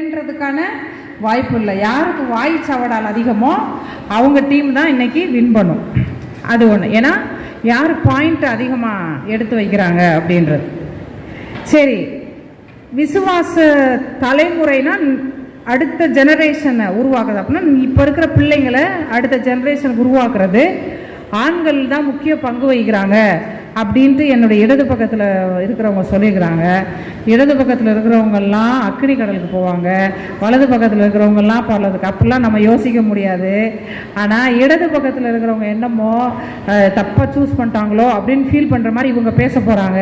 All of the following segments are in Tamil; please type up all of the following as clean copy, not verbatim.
ன்றதுக்கான வாய்ப்பு இல்லை. யாருக்கு வாய் சவடால் அதிகமோ அவங்க டீம் தான் இன்னைக்கு வின் பண்ணும். அது ஒன்று. ஏன்னா யார் பாயிண்ட் அதிகமாக எடுத்து வைக்கிறாங்க அப்படின்றது. சரி, விசுவாச தலைமுறைனா அடுத்த ஜெனரேஷனை உருவாக்குறது. அப்படின்னா இப்போ இருக்கிற பிள்ளைங்களை அடுத்த ஜெனரேஷன் உருவாக்குறது ஆண்கள் தான் முக்கிய பங்கு வகிக்கிறாங்க அப்படின்ட்டு என்னுடைய இடது பக்கத்தில் இருக்கிறவங்க சொல்லியிருக்கிறாங்க. இடது பக்கத்தில் இருக்கிறவங்கெல்லாம் அக்னி கடலுக்கு போவாங்க, வலது பக்கத்தில் இருக்கிறவங்கெல்லாம் பலதுக்கு. அப்படிலாம் நம்ம யோசிக்க முடியாது. ஆனால் இடது பக்கத்தில் இருக்கிறவங்க என்னமோ தப்பாக சூஸ் பண்ணிட்டாங்களோ அப்படின்னு ஃபீல் பண்ணுற மாதிரி இவங்க பேச போகிறாங்க.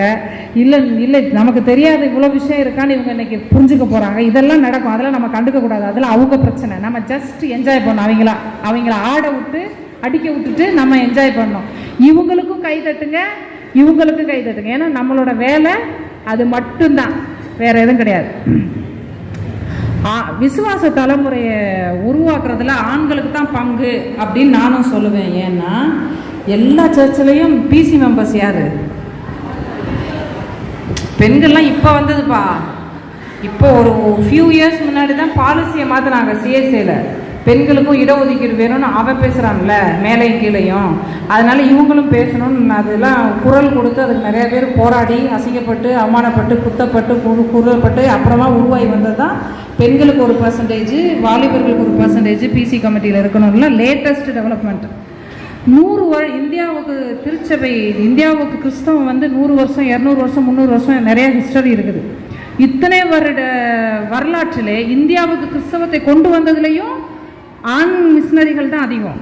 இல்லை இல்லை நமக்கு தெரியாத இவ்வளோ விஷயம் இருக்கான்னு இவங்க இன்னைக்கு புரிஞ்சுக்க போகிறாங்க. இதெல்லாம் நடக்கும். அதெல்லாம் நம்ம கண்டுக்கக்கூடாது. அதெல்லாம் அவங்க பிரச்சனை. நம்ம ஜஸ்ட் என்ஜாய் பண்ணோம். அவங்கள ஆட விட்டு அடிக்க விட்டுட்டு நம்ம என்ஜாய் பண்ணோம். இவங்களுக்கும் கை தட்டுங்க, இவங்களுக்கும் கை தட்டுங்க. ஏன்னா நம்மளோட வேலை அது மட்டும்தான், வேற எதுவும் கிடையாது. விசுவாச தலைமுறையை உருவாக்குறதுல ஆண்களுக்கு தான் பங்கு அப்படின்னு நானும் சொல்லுவேன். ஏன்னா எல்லா சர்ச்சிலையும் பிசி மெம்பர்ஸ் யாரு? பெண்கள்லாம் இப்போ வந்ததுப்பா. இப்போ ஒரு ஃபியூ இயர்ஸ் முன்னாடி தான் பாலிசியை மாற்றினாங்க சிஎஸ்ஏல. பெண்களுக்கும் இடஒதுக்கீடு வேணும்னு அவன் பேசுகிறான்ல, மேலையும் கீழையும். அதனால இவங்களும் பேசணும்னு அதெல்லாம் குரல் கொடுத்து அதுக்கு நிறைய பேர் போராடி அசிங்கப்பட்டு அவமானப்பட்டு குத்தப்பட்டு குரல்பட்டு அப்புறமா உருவாகி வந்தது தான் பெண்களுக்கு ஒரு பர்சன்டேஜ், வாலிபர்களுக்கு ஒரு பர்சன்டேஜ் பிசி கமிட்டியில் இருக்கணும்ல. Latest development. 100 இந்தியாவுக்கு திருச்சபை, இந்தியாவுக்கு கிறிஸ்தவம் 100 வருஷம் 200 வருஷம் 300 வருஷம் நிறைய ஹிஸ்டரி இருக்குது. இத்தனை வருட வரலாற்றிலே இந்தியாவுக்கு கிறிஸ்தவத்தை கொண்டு வந்ததுலேயும் ஆண் மிஷினரிகள் தான் அதிகம்.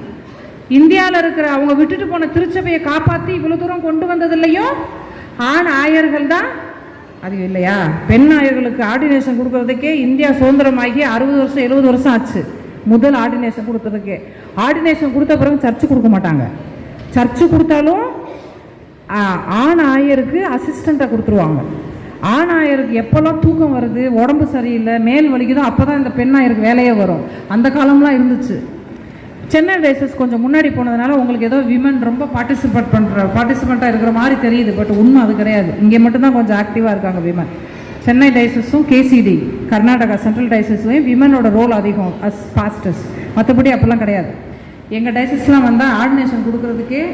இந்தியாவில் இருக்கிற அவங்க விட்டுட்டு போன திருச்சபையை காப்பாற்றி இவ்வளோ தூரம் கொண்டு வந்ததுலையும் ஆண் ஆயர்கள் தான் அதிகம் இல்லையா? பெண் ஆயர்களுக்கு ஆர்டினேஷன் கொடுக்கறதுக்கே இந்தியா சுதந்திரமாகி 60 வருஷம் 70 வருஷம் ஆச்சு. முதல் ஆர்டினேஷன் கொடுத்ததுக்கே. ஆர்டினேஷன் கொடுத்த பிறகு சர்ச்சு கொடுக்க மாட்டாங்க. சர்ச்சு கொடுத்தாலும் ஆண் ஆயருக்கு அசிஸ்டண்ட்டாக கொடுத்துருவாங்க. ஆண் ஆயருக்கு எப்போல்லாம் தூக்கம் வருது, உடம்பு சரியில்லை, மேல் வலிக்குதோ அப்போ தான் இந்த பெண் ஆயருக்கு வேலையே வரும். அந்த காலம்லாம் இருந்துச்சு. சென்னை டேசஸ் கொஞ்சம் முன்னாடி போனதுனால உங்களுக்கு ஏதோ விமன் ரொம்ப பார்ட்டிசிபெண்ட்டாக இருக்கிற மாதிரி தெரியுது. பட் உண்மை அது கிடையாது. இங்கே மட்டும்தான் கொஞ்சம் ஆக்டிவாக இருக்காங்க விமன். சென்னை டைசஸும் கேசிடி கர்நாடகா சென்ட்ரல் டைசஸ்லையும் விமனோட ரோல் அதிகம் அஸ் பாஸ்டர்ஸ். மற்றபடி அப்போல்லாம் கிடையாது. எங்கள் டைசஸ்லாம் வந்தால் ஆர்டினேஷன் கொடுக்கறதுக்கே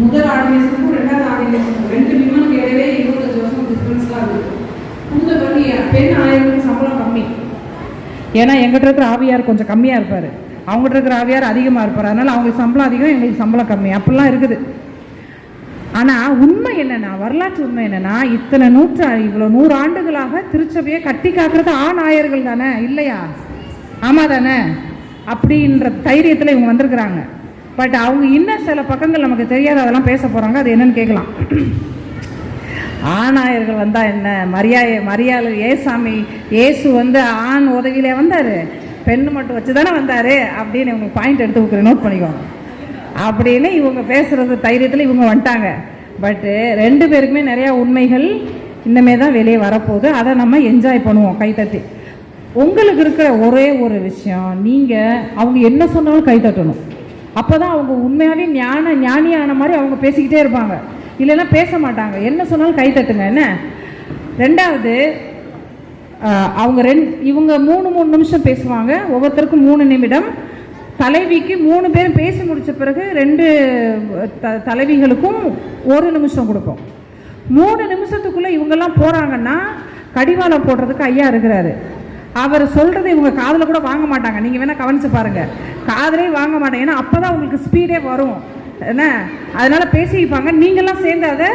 முதல் ஆர்டினேஷனுக்கும் 2வது ஆர்டினேஷனுக்கும் 2 விமனுக்கு இடையிலே 25 வருஷம் டிஃப்ரென்ஸ்லாம் இருக்குது. புரிஞ்ச பண்ணி பெண் ஆயருக்கு சம்பளம் கம்மி. ஏன்னா எங்கிட்ட இருக்கிற ஆவியார் கொஞ்சம் கம்மியாக இருப்பார், அவங்ககிட்ட இருக்கிற ஆவியார் அதிகமாக இருப்பார். அதனால் அவங்களுக்கு சம்பளம் அதிகம், எங்களுக்கு சம்பளம் கம்மி. அப்படிலாம் இருக்குது. ஆனால் உண்மை என்னென்னா, வரலாற்று உண்மை என்னென்னா, இவ்வளோ 100 ஆண்டுகளாக திருச்சபையை கட்டி காக்கிறது ஆண் ஆயர்கள் தானே, இல்லையா? ஆமாம் தானே? அப்படின்ற தைரியத்தில் இவங்க வந்திருக்கிறாங்க. பட் அவங்க இன்னும் சில பக்கங்கள் நமக்கு தெரியாது, அதெல்லாம் பேச போகிறாங்க. அது என்னன்னு கேட்கலாம். ஆணாயர்கள் வந்தால் என்ன, மரியாதை ஏசு ஆண் உதவியிலே வந்தார், பெண்ணு மட்டும் வச்சு தானே வந்தார் அப்படின்னு இவங்க பாயிண்ட் எடுத்து கொடுக்குற, நோட் பண்ணிக்கோங்க. அப்படின்னு இவங்க பேசுகிறது தைரியத்தில் இவங்க வந்துட்டாங்க. பட்டு 2 பேருக்குமே நிறையா உண்மைகள் இன்னமே தான் வெளியே வரப்போகுது. அதை நம்ம என்ஜாய் பண்ணுவோம் கைத்தட்டி. உங்களுக்கு இருக்கிற ஒரே ஒரு விஷயம், நீங்கள் அவங்க என்ன சொன்னாலும் கைத்தட்டணும். அப்போ தான் அவங்க உண்மையாகவே ஞானியான மாதிரி அவங்க பேசிக்கிட்டே இருப்பாங்க. இல்லைன்னா பேச மாட்டாங்க. என்ன சொன்னாலும் கை தட்டுங்க. என்ன 2வது, அவங்க இவங்க 3 நிமிஷம் பேசுவாங்க. ஒவ்வொருத்தருக்கும் 3 நிமிடம். தலைவிக்கு 3 பேரும் பேசி முடித்த பிறகு 2 தலைவிகளுக்கும் 1 நிமிஷம் கொடுப்போம். 3 நிமிஷத்துக்குள்ளே இவங்கெல்லாம் போகிறாங்கன்னா கடிவாளம் போடுறதுக்கு ஐயா இருக்கிறாரு. அவர் சொல்கிறத இவங்க காதில் கூட வாங்க மாட்டாங்க. நீங்கள் வேணால் கவனித்து பாருங்கள், காதலே வாங்க மாட்டாங்க. ஏன்னா அப்போ தான் உங்களுக்கு ஸ்பீடே வரும். என்ன, அதனால் பேசிப்பாங்க. நீங்கள்லாம் சேர்ந்து அதை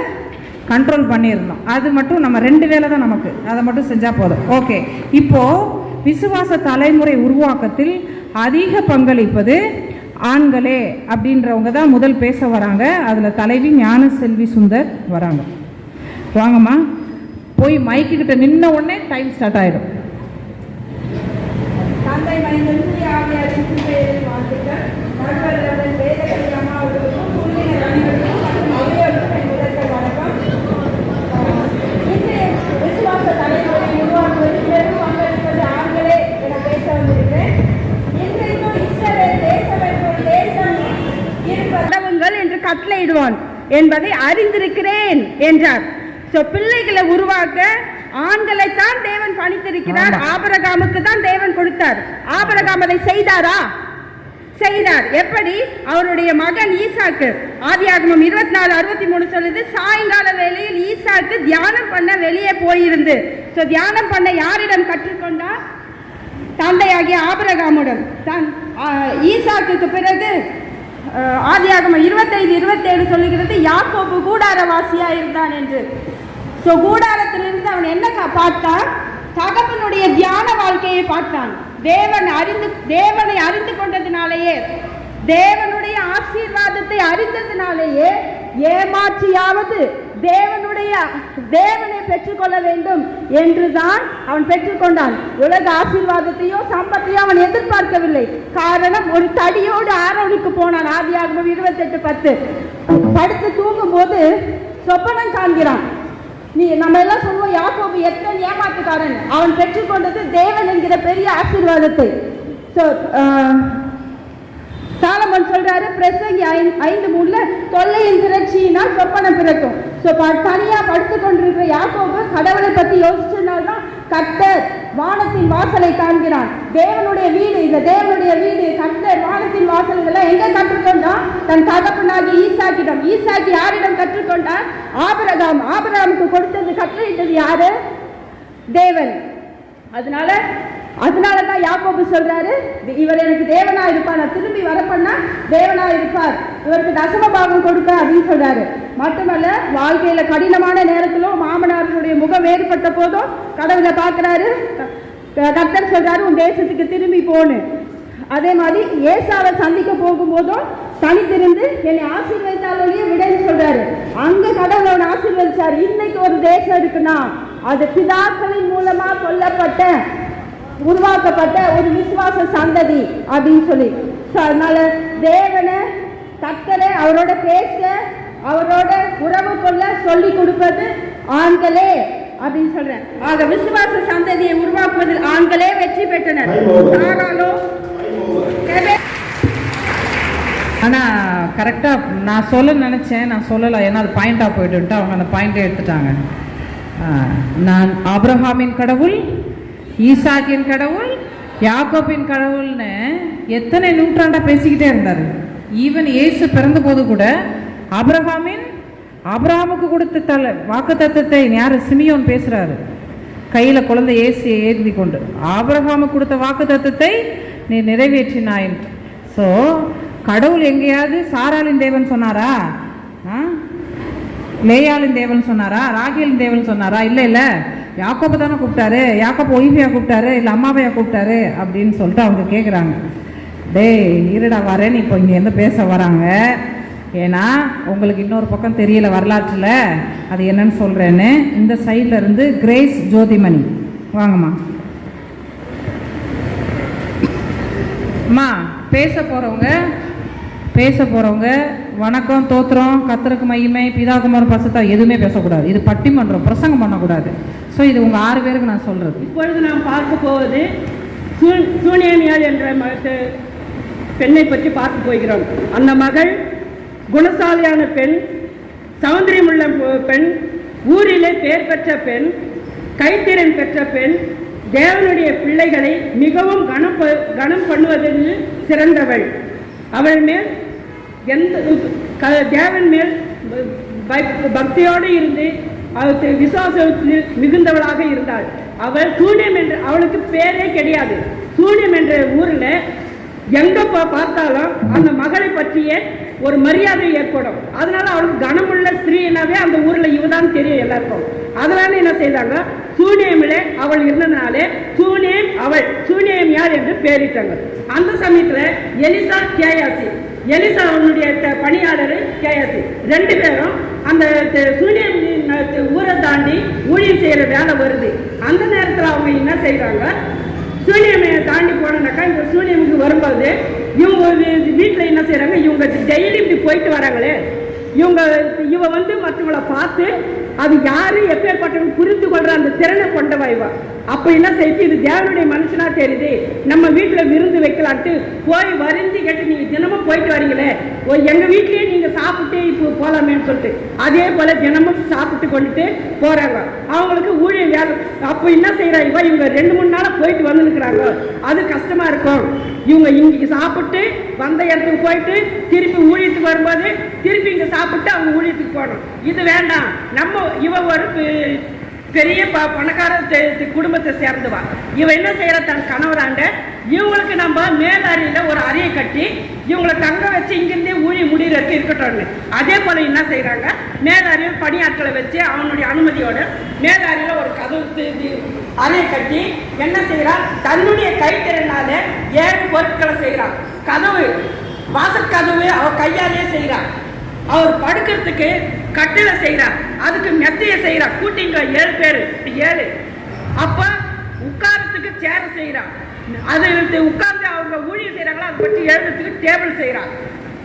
கண்ட்ரோல் பண்ணிடணும். அது மட்டும் நம்ம 2 வேலை தான் நமக்கு, அதை மட்டும் செஞ்சால் போதும். ஓகே, இப்போது விசுவாச தலைமுறை உருவாக்கத்தில் அதிக பங்களிப்பது ஆண்களே அப்படின்றவங்க தான் முதல் பேச வராங்க. அதில் தலைவி ஞான செல்வி சுந்தர் வராங்க. வாங்கம்மா. போய் மைக்கிட்ட நின்ன உடனே டைம் ஸ்டார்ட் ஆகிடும். தந்தை மைந்தன் ஆவியாரின் பெயரில் வாழ்த்துக்கள். நண்பர்களுடன் வேதகரி அம்மாவுக்கும் புள்ளிய நண்பர்களுக்கும் மற்றும் அவையோருக்கும் முதற்கள் வணக்கம். இன்றைய விசுவாச தலைமுறை உருவாக்குவது பெரும் பங்களிப்பது ஆண்களே என பேச வந்திருக்கிறேன். இன்றைக்கும் இஸ்ரவேல் தேசம் என்ற ஒரு தேசம் இருப்பதவுங்கள் என்று கட்டளையிடுவான் என்பதை அறிந்திருக்கிறேன் என்றார். பிள்ளைகளை உருவாக்க ஆண்களைத்தான் தேவன் பணித்திருக்கிறார். ஆபிரகாமுக்கு தான் தேவன் கொடுத்தார். ஆபிரகாம் அதை செய்தாரா? செய்தார். எப்படி? அவருடைய மகன் ஈசாக்கு, ஆதியாகமம் 24:63 சொல்லுது, சாயங்கால வேளையில் ஈசாக்கு தியானம் பண்ண வெளியே போயிருந்து. தியானம் பண்ண யாரிடம் கற்றுக்கொண்டார்? தந்தையாகிய ஆபிரகாமுடன். ஈசாக்குக்கு பிறகு ஆதியாகமம் 25:27 சொல்லுகிறது, யாக்கோபு கூடாரவாசியா இருந்தான் என்று. கூடாரத்திலிருந்து அவன் என்ன பார்த்தான்? தகப்பனுடைய தியான வாழ்க்கையை பார்த்தான். தேவனை அறிந்து கொண்டதினாலேயே, தேவனுடைய ஆசீர்வாதத்தை அறிந்ததினாலேயே ஏமாற்றியாவது தேவனை பெற்றுக்கொள்ள வேண்டும் என்றுதான் அவன் பெற்றுக்கொண்டான். உலக ஆசீர்வாதத்தையோ சம்பத்தையோ அவன் எதிர்பார்க்கவில்லை. காரணம், ஒரு தடியோடு ஆரோனுக்கு போனான். ஆதியாகமம் 28:10 படுத்து தூங்கும் போது சொப்பனம் காண்கிறான். நம்ம எல்லாம் சொல்லுவோம், யாக்கோபு எத்தனை ஏமாற்றுக்காரன். அவன் பெற்றுக்கொண்டது தேவன் என்கிற பெரிய ஆசீர்வாதத்தை. சாலமோன் சொல்றாரு பிரசங்கி 5:3 தொல்லையின் திரட்சியினால் சொப்பனம் பிறக்கும். தனியா படுத்துக் கொண்டிருக்கிற யாக்கோபு கடவுளை பத்தி யோசிச்சதுனால்தான் கர்த்தர் வானத்தின் வாசலை காண்கிறான். தேவனுடைய வீடு, இந்த தேவனுடைய வீடு, கர்த்தர் வானத்தின் வாசல், இதெல்லாம் எங்க கற்றுக்கொண்டான்? தன் தகப்பனாகி ஈசாக்கிடம். ஈசாக்கி யாரிடம் கற்றுக்கொண்டான்? ஆபிரகாமுக்கு கொடுத்தது, கட்டளையிட்டது யாரு? தேவன். அதனாலதான் யாக்கோபு சொல்றாரு, இவர் எனக்கு தேவனா இருப்பார், நான் திரும்பி வரப்பண்ணா தேவனா இருப்பார், இவருக்கு தசம பாகம் கொடுப்பேன் அப்படின்னு சொல்றாரு. மட்டுமல்ல, வாழ்க்கையில கடினமான நேரத்திலும் மாமனாருடைய முகம் வேறுபட்ட போதும் கடவுளை பார்க்கிறாரு. கர்த்தர் சொல்றாரு, உன் தேசத்துக்கு திரும்பி போன்னு. அதே மாதிரி ஏசாவை சந்திக்க போகும்போதும் தனித்திருந்து என்னை ஆசீர்வதித்தாலேயே விடைன்னு சொல்றாரு. அங்க கடவுளை அவனை ஆசீர்வதிச்சாரு. இன்னைக்கு ஒரு தேசம் இருக்குன்னா அது பிதாக்களின் மூலமா சொல்லப்பட்ட உருவாக்கப்பட்ட ஒரு விசுவாச சந்ததி அப்படின்னு சொல்லி. அதனால தேவனை, கர்த்தரை, அவரோட பேச, அவரோட உறவு கொள்ள சொல்லி கொடுப்பது ஆண்களே அப்படின்னு சொல்றேன். ஆக விசுவாச சந்ததியை உருவாக்குவதில் ஆண்களே வெற்றி பெற்றனர். ஆனா கரெக்டா நான் சொல்ல நினைச்சேன், நான் சொல்லலை, ஏன்னா அது பாயிண்டா போயிட்டு அவங்க அந்த பாயிண்டை எடுத்துட்டாங்க. நான் ஆபிரகாமின் கடவுள், ஈசாக்கின் கடவுள், யாக்கோபின் கடவுள்னு எத்தனை நூற்றாண்டா பேசிக்கிட்டே இருந்தாரு. ஈவன் இயேசு பிறந்த போது கூட ஆபிரகாமுக்கு கொடுத்த வாக்கு தத்தத்தை யாரு? சிமியோன் பேசுறாரு, கையில குழந்தை இயேசுயை ஏந்தி கொண்டு. ஆபிரகாமுக்கு கொடுத்த வாக்கு தத்தத்தை நீ நிறைவேற்றினாய். ஸோ கடவுள் எங்கேயாவது சாராளின் தேவன் சொன்னாரா? லேயாளின் தேவன் சொன்னாரா? ராகேலின் தேவன் சொன்னாரா? இல்லை, யாக்கோபை தானே கூப்பிட்டாரு. யாக்கோபை ஒய்ஃபையா கூப்பிட்டாரு, இல்லை அம்மாவையா கூப்பிட்டாரு அப்படின்னு சொல்லிட்டு அவங்க கேட்குறாங்க. டேய் இருடா வரேன்னு இப்போ இங்கே என்ன பேச வராங்க. ஏன்னா உங்களுக்கு இன்னொரு பக்கம் தெரியல வரலாற்றில், அது என்னன்னு சொல்கிறேன்னு. இந்த சைடில் இருந்து கிரேஸ் ஜோதிமணி வாங்கம்மா. அம்மா பேச போகிறவங்க வணக்கம், தோத்திரம், கர்த்தருக்கு மகிமை, பிதாகுமாரன் பரிசுத்தா எதுவுமே பேசக்கூடாது. இது பட்டிமன்றம், பிரசங்கம் பண்ணக்கூடாது. ஸோ இது உங்கள் 6 பேருக்கு நான் சொல்கிறது. இப்பொழுது நாம் பார்க்க போவது சூனேமியாள் என்ற பெண்ணை பற்றி பார்க்க போகிறோம். அந்த மகள் குணசாலியான பெண், சௌந்தரியமுள்ள பெண், ஊரிலே பெயர் பெற்ற பெண், கைத்திறன் பெற்ற பெண், தேவனுடைய பிள்ளைகளை மிகவும் கனம் பண்ணுவதில் சிறந்தவள். அவள் மேல் தேவன் மேல் பக்தியோடு இருந்து விசுவாசத்தில் மிகுந்தவளாக இருந்தாள். அவள் சூனியம் என்ற, அவளுக்கு பேரே கிடையாது. சூனியம் என்ற ஊரில் எங்க பார்த்தாலும் அந்த மகளை பற்றிய ஒரு மரியாதை ஏற்படும். அதனால அவளுக்கு கனமுள்ள ஸ்திரீனாவே அந்த ஊர்ல இவதான் தெரியும் எல்லாருக்கும். அதனால என்ன செய்தாங்க, சூனியமில அவள் இருந்ததுனாலே சூனியம் யார் என்று பேரிட்டாங்க. அந்த சமயத்துல எலிசா கேயாசி, எலிசா அவனுடைய பணியாளர் கேயாசி, 2 பேரும் அந்த சூனியம் ஊரை தாண்டி ஊழியம் செய்யற வேலை வருது. அந்த நேரத்தில் அவங்க என்ன செய்யறாங்க, சூனியமை தாண்டி போனாக்கா இந்த சூனியமுக்கு வரும்போது இவங்க வீட்டில் என்ன செய்யறாங்க, இவங்க டெய்லி இப்படி போயிட்டு வராங்களே, இவ மற்றவங்களை பார்த்து அது யாரு எப்பேற்பட்டவங்க புரிந்து கொள்ற அந்த திறனை கொண்டவா இவ. அப்போ என்ன செய்யுது, இது தேவனுடைய மனுஷனா தெரியுது, நம்ம வீட்டில் விருந்து வைக்கலான்ட்டு போய் வருந்தி கேட்டு நீங்கள் தினமும் போயிட்டு வரீங்களே, எங்கள் வீட்லேயே நீங்கள் சாப்பிட்டு இப்போ போகலாமேன்னு சொல்லிட்டு அதே போல் தினமும் சாப்பிட்டு கொண்டுட்டு போகிறாங்க. அவங்களுக்கு ஊழியம் வேலை. அப்போ என்ன செய்கிறாங்க, இவங்க 2-3 நாளாக போயிட்டு வந்துருக்குறாங்க, அது கஷ்டமாக இருக்கும். இவங்க இன்றைக்கி சாப்பிட்டு வந்த இடத்துக்கு போயிட்டு திருப்பி ஊழியத்துக்கு வரும்போது திருப்பி இங்கே சாப்பிட்டு அவங்க ஊழியத்துக்கு போகணும். இது வேண்டாம். நம்ம இவ ஒரு பெரிய பணக்கார குடும்பத்தை சேர்ந்துவா. இவ என்ன செய்யற, தன் கணவராண்ட இவங்களுக்கு நம்ம மேலறையில ஒரு அறையை கட்டி இவங்களை தங்க வச்சு இங்கிருந்தே ஊழி முடிகிறதுக்கு இருக்கட்டும். அதே போல என்ன செய்யறாங்க, மேலறையில் பணியாட்களை வச்சு அவனுடைய அனுமதியோட மேலறையில ஒரு கதவு அறையை கட்டி என்ன செய்யறான், தன்னுடைய கைத்திறனால 7 பொருட்களை செய்யறான். கதவு, வாசற்கதவு அவ கையாலே செய்யறான். அவர் படுக்கிறதுக்கு கட்டில செய்யறார், அதுக்கு மெத்தைய செய்யறார். கூட்டிங்க 7 பேர் 7. அப்ப உட்காரத்துக்கு சேர செய்யறான், அது உட்கார்ந்து அவங்க ஊழியம் செய்யறாங்களா அதை பற்றி எழுதுறதுக்கு டேபிள் செய்யறான்.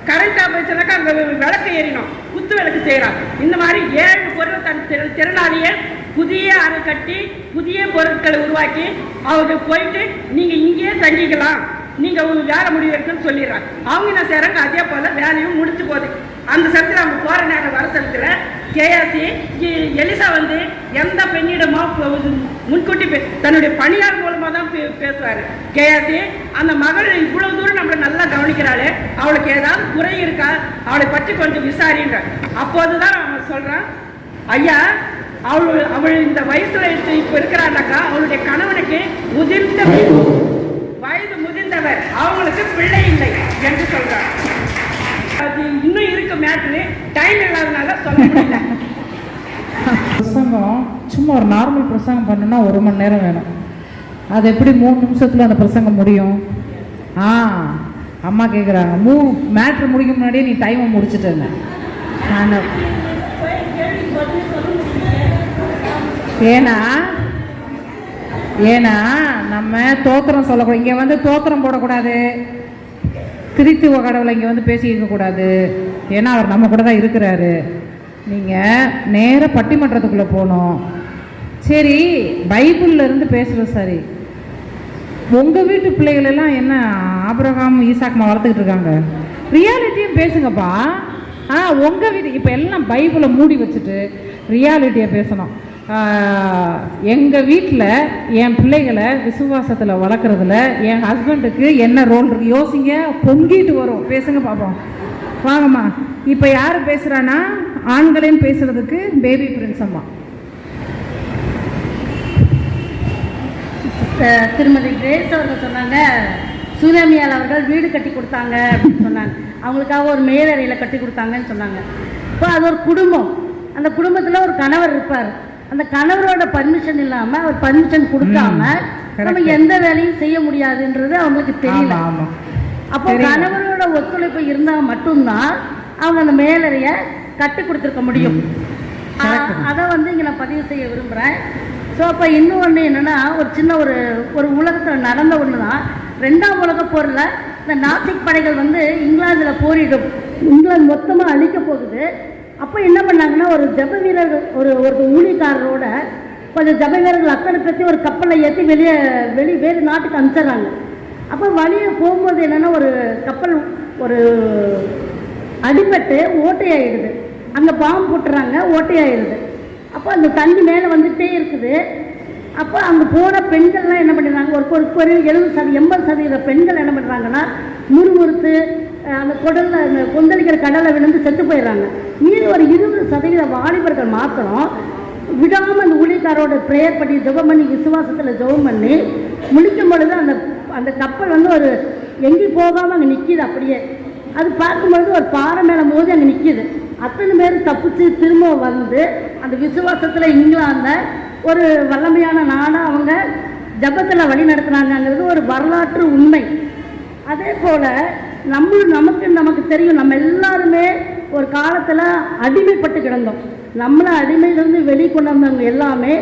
கரெக்டா போயிடுச்சுனாக்கா அங்க விளக்கு ஏறினோம், குத்து விளக்கு செய்யறான். இந்த மாதிரி 7 பொருள் தன் திறனாலேயே புதிய அறை கட்டி புதிய பொருட்களை உருவாக்கி அவங்க போயிட்டு நீங்க இங்கேயே தங்கிக்கலாம், நீங்க வேலை முடிவு இருக்குன்னு சொல்லிடுறாங்க. அவங்க என்ன செய்யறாங்க, அதே போல வேலையும் முடிச்சு போகுது. அந்த சமயத்தில் அவங்க போற நேரம் வர சமயத்தில் கேயாசி எலிசா வந்து எந்த பெண்ணிடமோ முன்கூட்டி தன்னுடைய பணியார் மூலமா தான் பேசுவாரு. கேயாசி அந்த மகள் இவ்வளவு தூரம் நம்மளை நல்லா கவனிக்கிறாளே, அவளுக்கு ஏதாவது குறை இருக்கா, அவளை பற்றி கொஞ்சம் விசாரின்ற. அப்போதுதான் அவன் சொல்றான், ஐயா அவள் இந்த வயசுல இப்ப இருக்கிறான்னாக்கா அவளுடைய கணவனுக்கு வயது முதிர்ந்தவர், அவங்களுக்கு பிள்ளை இல்லை என்று சொல்றார். அது இன்னும் இருக்கு மேட்ரு, டைம் இல்லாதனால சொல்ல முடியல. பிரசங்கம் சும்மா ஒரு நார்மல் பிரசங்கம் பண்ணணும்னா 1 மணி நேரம் வேணும். அது எப்படி 3 நிமிஷத்துல அந்த பிரசங்கம் முடியும்? அம்மா கேட்குறாங்க, மேட்ரு முடிக்க முன்னாடியே நீ டைமை முடிச்சுட்டேன்னு. ஏன்னா நம்ம தோத்திரம் சொல்லக்கூடாது, இங்கே வந்து தோத்திரம் போடக்கூடாது, கிறித்துவ கடவுளை இங்கே வந்து பேசிக்க கூடாது. ஏன்னா அவர் நம்ம கூட தான் இருக்கிறாரு. நீங்கள் நேராக பட்டிமன்றத்துக்குள்ளே போகணும். சரி, பைபிளில் இருந்து பேசுகிறது சரி, உங்கள் வீட்டு பிள்ளைகள் எல்லாம் என்ன ஆபிரகாம் ஈசாக்மா வளர்த்துக்கிட்டு இருக்காங்க, ரியாலிட்டியும் பேசுங்கப்பா. உங்கள் வீட்டு இப்போ எல்லாம் பைபிளை மூடி வச்சுட்டு ரியாலிட்டியை பேசணும். எங்கள் வீட்டில் என் பிள்ளைகளை விசுவாசத்தில் வளர்க்குறதுல என் ஹஸ்பண்டுக்கு என்ன ரோல் இருக்கு யோசிங்க, பொங்கிட்டு வரும். பேசுங்க பார்ப்போம், வாங்கம்மா. இப்போ யார் பேசுகிறான்னா ஆண்களையும் பேசுகிறதுக்கு பேபி பிரின்ஸ் அம்மா. திருமதி கிரேஸ் அவர்கள் சொன்னாங்க, சூரியமியால் அவர்கள் வீடு கட்டி கொடுத்தாங்க அப்படின்னு சொன்னாங்க. அவங்களுக்காக ஒரு மேலறையில் கட்டி கொடுத்தாங்கன்னு சொன்னாங்க. இப்போ அது ஒரு குடும்பம், அந்த குடும்பத்தில் ஒரு கணவர் இருப்பார். அந்த கணவரோட பர்மிஷன் இல்லாமல், அவர் பர்மிஷன் கொடுக்காம நம்ம எந்த வேலையும் செய்ய முடியாதுன்றது அவங்களுக்கு தெரியல. அப்போ கணவரோட ஒத்துழைப்பு இருந்தால் மட்டும்தான் அவங்க அந்த மேலறையை கட்டி கொடுத்துருக்க முடியும். அதை வந்து இங்கே நான் பதிவு செய்ய விரும்புகிறேன். ஸோ அப்போ இன்னும் ஒன்று என்னென்னா, ஒரு சின்ன ஒரு உலகத்தில் நடந்த ஒன்று தான். 2ஆம் உலக போரில் இந்த நாசிக் படைகள் வந்து இங்கிலாந்தில் போரிடும், இங்கிலாந்து மொத்தமாக அழிக்க போகுது. அப்போ என்ன பண்ணாங்கன்னா, ஒரு ஜப வீரர்கள் ஒரு ஊழியக்காரரோட கொஞ்சம் ஜப வீரர்கள் அத்தனை பற்றி ஒரு கப்பலில் ஏற்றி வேறு நாட்டுக்கு அனுப்பிச்சிடுறாங்க. அப்போ வழியை போகும்போது என்னென்னா, ஒரு கப்பல் ஒரு அடிபட்டு ஓட்டையாயிடுது, அங்கே பாம்பு போட்டுறாங்க, ஓட்டையாயிடுது. அப்போ அந்த தண்ணி மேலே வந்துகிட்டே இருக்குது. அப்போ அங்கே போன பெண்கள்லாம் என்ன பண்ணுறாங்க, ஒரு 70% பெண்கள் என்ன பண்ணுறாங்கன்னா, முறுமுறுத்து அந்த குடலில் அந்த கொந்தளிக்கிற கடலை விழுந்து செத்து போயிடுறாங்க. மீது ஒரு 20% வாலிபர்கள் மாத்திரம் விடாமல் அந்த ஊழியக்காரோட ப்ரேயர் பண்ணி ஜெபம் பண்ணி விசுவாசத்தில் ஜெபம் பண்ணி முழிக்கும் பொழுது அந்த கப்பல் வந்து ஒரு எங்கேயும் போகாமல் அங்கே நிற்கிது. அப்படியே அது பார்க்கும்பொழுது ஒரு பாறை மேலே மோதி அங்கே நிற்கிது. அத்தனை பேர் தப்பிச்சு திரும்ப வந்து அந்த விசுவாசத்தில் இங்கிலாந்தை ஒரு வல்லமையான நாடாக அவங்க ஜபத்தில் வழி நடத்துனாங்கிறது ஒரு வரலாற்று உண்மை. அதே போல் நமக்கு தெரியும், நம்ம எல்லாருமே ஒரு காலத்தில் அடிமைப்பட்டு கிடந்தோம். நம்மளை அடிமையிலிருந்து வெளிக்கொண்டு வந்தவங்க எல்லாமே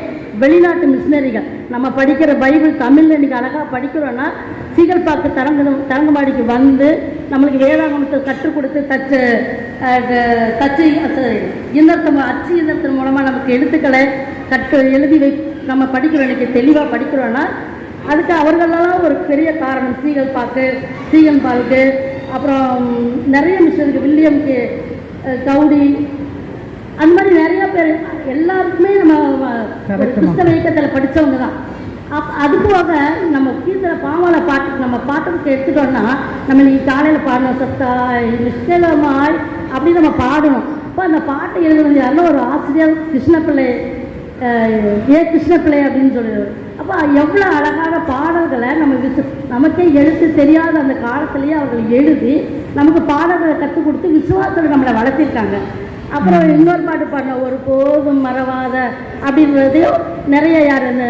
வெளிநாட்டு மிஷினரிகள். நம்ம படிக்கிற பைபிள் தமிழில் இன்றைக்கி அழகாக படிக்கிறோன்னா, சீகல்பாக்கு தரங்கம்பாடிக்கு வந்து நம்மளுக்கு வேதாகமத்தை கற்றுக் கொடுத்து அச்சு இயந்திரத்தின் மூலமாக நமக்கு எழுத்துக்களை எழுதி நம்ம படிக்கிறோம், இன்னைக்கு தெளிவாக படிக்கிறோன்னா அதுக்கு அவர்களெல்லாம் ஒரு பெரிய காரணம். சீகன் பால்க்கு, அப்புறம் நிறைய மிஷனுக்கு, வில்லியம்க்கு கவுடி, அந்த மாதிரி நிறையா பேர், எல்லாருக்குமே நம்ம ஒரு கிறிஸ்தவ இயக்கத்தில் படித்தவங்க தான். அது போக நம்ம கீர்த்தனை பாவால பாட்டு நம்ம பாட்டுக்கு எடுத்துட்டோம்னா நம்ம இன்னைக்கு காலையில் பாடணும் சத்தா நிஷ்கலமாய் அப்படி நம்ம பாடணும். இப்போ அந்த பாட்டை எழுதுறது யாருன்னா ஒரு ஆசிரியர் கிருஷ்ணப்பிள்ளை, கிருஷ்ணப்பிள்ளை அப்படின்னு சொல்லிடுவார். அப்போ எவ்வளோ அழகான பாடல்களை நமக்கே எழுத்து தெரியாத அந்த காலத்திலேயே அவர்கள் எழுதி நமக்கு பாடல்களை கற்றுக் கொடுத்து விசுவாசத்தை நம்மளை வளர்த்திருக்காங்க. அப்புறம் இன்னொரு பாட்டு பாடின ஒரு போதும் மறவாத அப்படின்றதையும் நிறைய யார் அந்த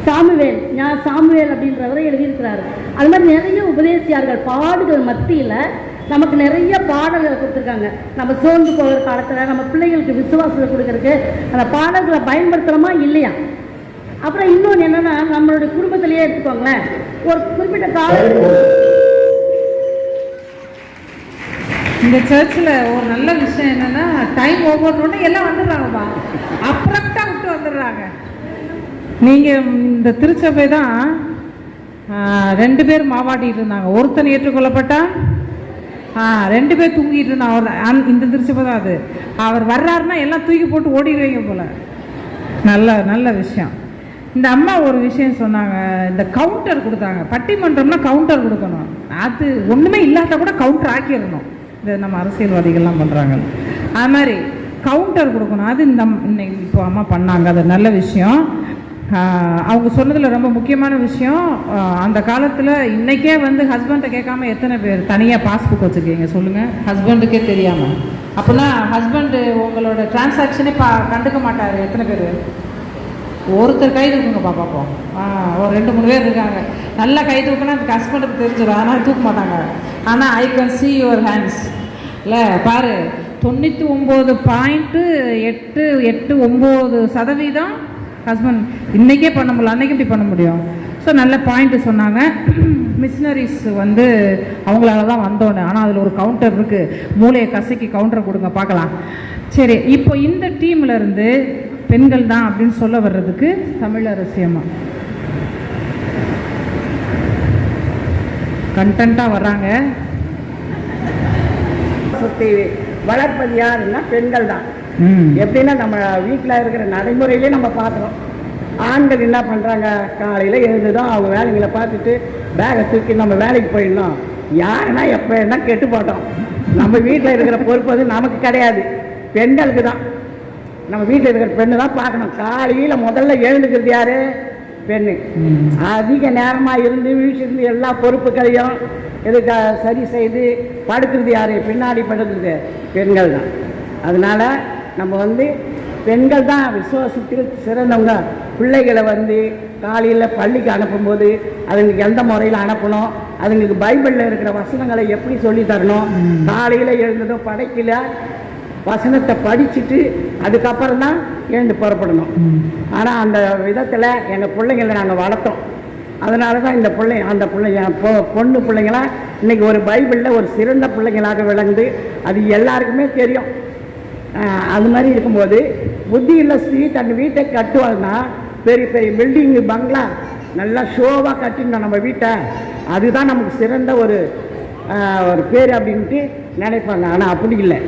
சாமுவேல் அப்படின்றவரை எழுதியிருக்கிறாரு. அது மாதிரி நிறைய உபதேசியார்கள் பாடுகள் மத்தியில் நமக்கு நிறைய பாடல்களை கொடுத்துருக்காங்க. நம்ம சோர்ந்து போகிற காலத்தில் நம்ம பிள்ளைகளுக்கு விசுவாசத்தை கொடுக்கறதுக்கு அந்த பாடல்களை பயன்படுத்துகிறோமா இல்லையா? அப்புறம் இன்னொன்று என்னென்னா, நம்மளுடைய குடும்பத்திலேயே எடுத்துக்கோங்களேன், ஒரு குறிப்பிட்ட காலம் இந்த சர்ச்சில் ஒரு நல்ல விஷயம் என்னென்னா, டைம் ஒவ்வொரு எல்லாம் வந்துடுறாங்கப்பா, அப்புறம்தான் விட்டு வந்துடுறாங்க. நீங்கள் இந்த திருச்சபை தான் 2 பேர் மாவாட்டிகிட்டு இருந்தாங்க, ஒருத்தன் ஏற்றுக்கொள்ளப்பட்டா 2 பேர் தூங்கிட்டு இருந்தான். அவர் இந்த திருச்சபை தான் அது. அவர் வர்றாருன்னா எல்லாம் தூக்கி போட்டு ஓடிடுவீங்க போல். நல்ல விஷயம். இந்த அம்மா ஒரு விஷயம் சொன்னாங்க, இந்த கவுண்டர் கொடுத்தாங்க. பட்டிமன்றம்னா கவுண்டர் கொடுக்கணும், அது ஒன்றுமே இல்லாத கூட கவுண்டர் ஆக்கிடணும். இந்த நம்ம அரசியல்வாதிகள்லாம் பண்ணுறாங்க, அது மாதிரி கவுண்டர் கொடுக்கணும். அது இன்னைக்கு இப்போ அம்மா பண்ணாங்க, அது நல்ல விஷயம். அவங்க சொன்னதில் ரொம்ப முக்கியமான விஷயம், அந்த காலத்தில் இன்றைக்கே வந்து ஹஸ்பண்டை கேட்காம எத்தனை பேர் தனியாக பாஸ்புக் வச்சுருக்கீங்க சொல்லுங்கள், ஹஸ்பண்டுக்கே தெரியாமல். அப்படின்னா ஹஸ்பண்டு உங்களோட டிரான்சாக்ஷனே கண்டுக்க மாட்டார். எத்தனை பேர்? ஒருத்தர் கை தூக்குங்கப்பா பார்ப்போம். ஒரு 2-3 பேர் இருக்காங்க. நல்லா கை தூக்குனா அதுக்கு ஹஸ்பண்டுக்கு தெரிஞ்சிடும், ஆனால் தூக்க மாட்டாங்க. ஆனால் I can see your hands இல்லை பாரு, 99.889% ஹஸ்பண்ட் இன்றைக்கே பண்ண முடியல, அன்றைக்கி இப்படி பண்ண முடியும். ஸோ நல்ல பாயிண்ட்டு சொன்னாங்க. மிஷினரிஸ் வந்து அவங்களால தான் வந்தோன்னு, ஆனால் அதில் ஒரு கவுண்டர் இருக்குது, மூளையை கசக்கி கவுண்டரை கொடுங்க பார்க்கலாம். சரி, இப்போ இந்த டீமில் இருந்து பெண்கள் தான் அப்படின்னு சொல்ல வர்றதுக்கு தமிழரசியம்மா கண்டென்ட்டாக வர்றாங்க. சுற்றி வளர்ப்பது யாருன்னா பெண்கள் தான். எப்படின்னா நம்ம வீட்டில் இருக்கிற நடைமுறையிலே நம்ம பார்க்குறோம். ஆண்கள் என்ன பண்ணுறாங்க, காலையில் எழுந்துதான் அவங்க வேலைங்களை பார்த்துட்டு பேகை தூக்கி நம்ம வேலைக்கு போயிடணும். யாருன்னா எப்போ என்ன கெட்டு போட்டோம். நம்ம வீட்டில் இருக்கிற பொறுப்பு வந்து நமக்கு கிடையாது, பெண்களுக்கு தான். நம்ம வீட்டில் இருக்கிற பெண்ணு தான் பார்க்கணும். காலையில் முதல்ல எழுந்துக்கிறது யார்? பெண்ணு. அதிக நேரமாக இருந்து வீட்டிலிருந்து எல்லா பொறுப்புகளையும் இதுக்கு சரி செய்து படுக்கிறது யார்? பின்னாடி படுக்கிறது பெண்கள் தான். அதனால் நம்ம வந்து பெண்கள் தான் விசுவாசத்தில் சிறந்தவங்க. பிள்ளைகளை வந்து காலையில் பள்ளிக்கு அனுப்பும்போது அதுங்களுக்கு எந்த முறையில் அனுப்பணும், அதுங்களுக்கு பைபிளில் இருக்கிற வசனங்களை எப்படி சொல்லி தரணும், காலையில் எழுந்ததும் படைக்கல வசனத்தை படிச்சுட்டு அதுக்கப்புறம் தான் எழுந்து புறப்படணும். ஆனால் அந்த விதத்தில் எங்கள் பிள்ளைங்களை நாங்கள் வளர்த்தோம். அதனால தான் இந்த அந்த பிள்ளைங்க பொண்ணு பிள்ளைங்களாம் இன்றைக்கி ஒரு பைபிளில் ஒரு சிறந்த பிள்ளைங்களாக விளங்குது. அது எல்லாருக்குமே தெரியும். அது மாதிரி இருக்கும்போது புத்தி இல்லை ஸ்ரீ தன் வீட்டை கட்டுவாங்கன்னா பெரிய பெரிய பில்டிங்கு பங்களா நல்லா ஷோவாக கட்டினோம் நம்ம வீட்டை, அதுதான் நமக்கு சிறந்த ஒரு பேர் அப்படின்ட்டு நினைப்பாங்க. ஆனால் அப்படி இல்லை.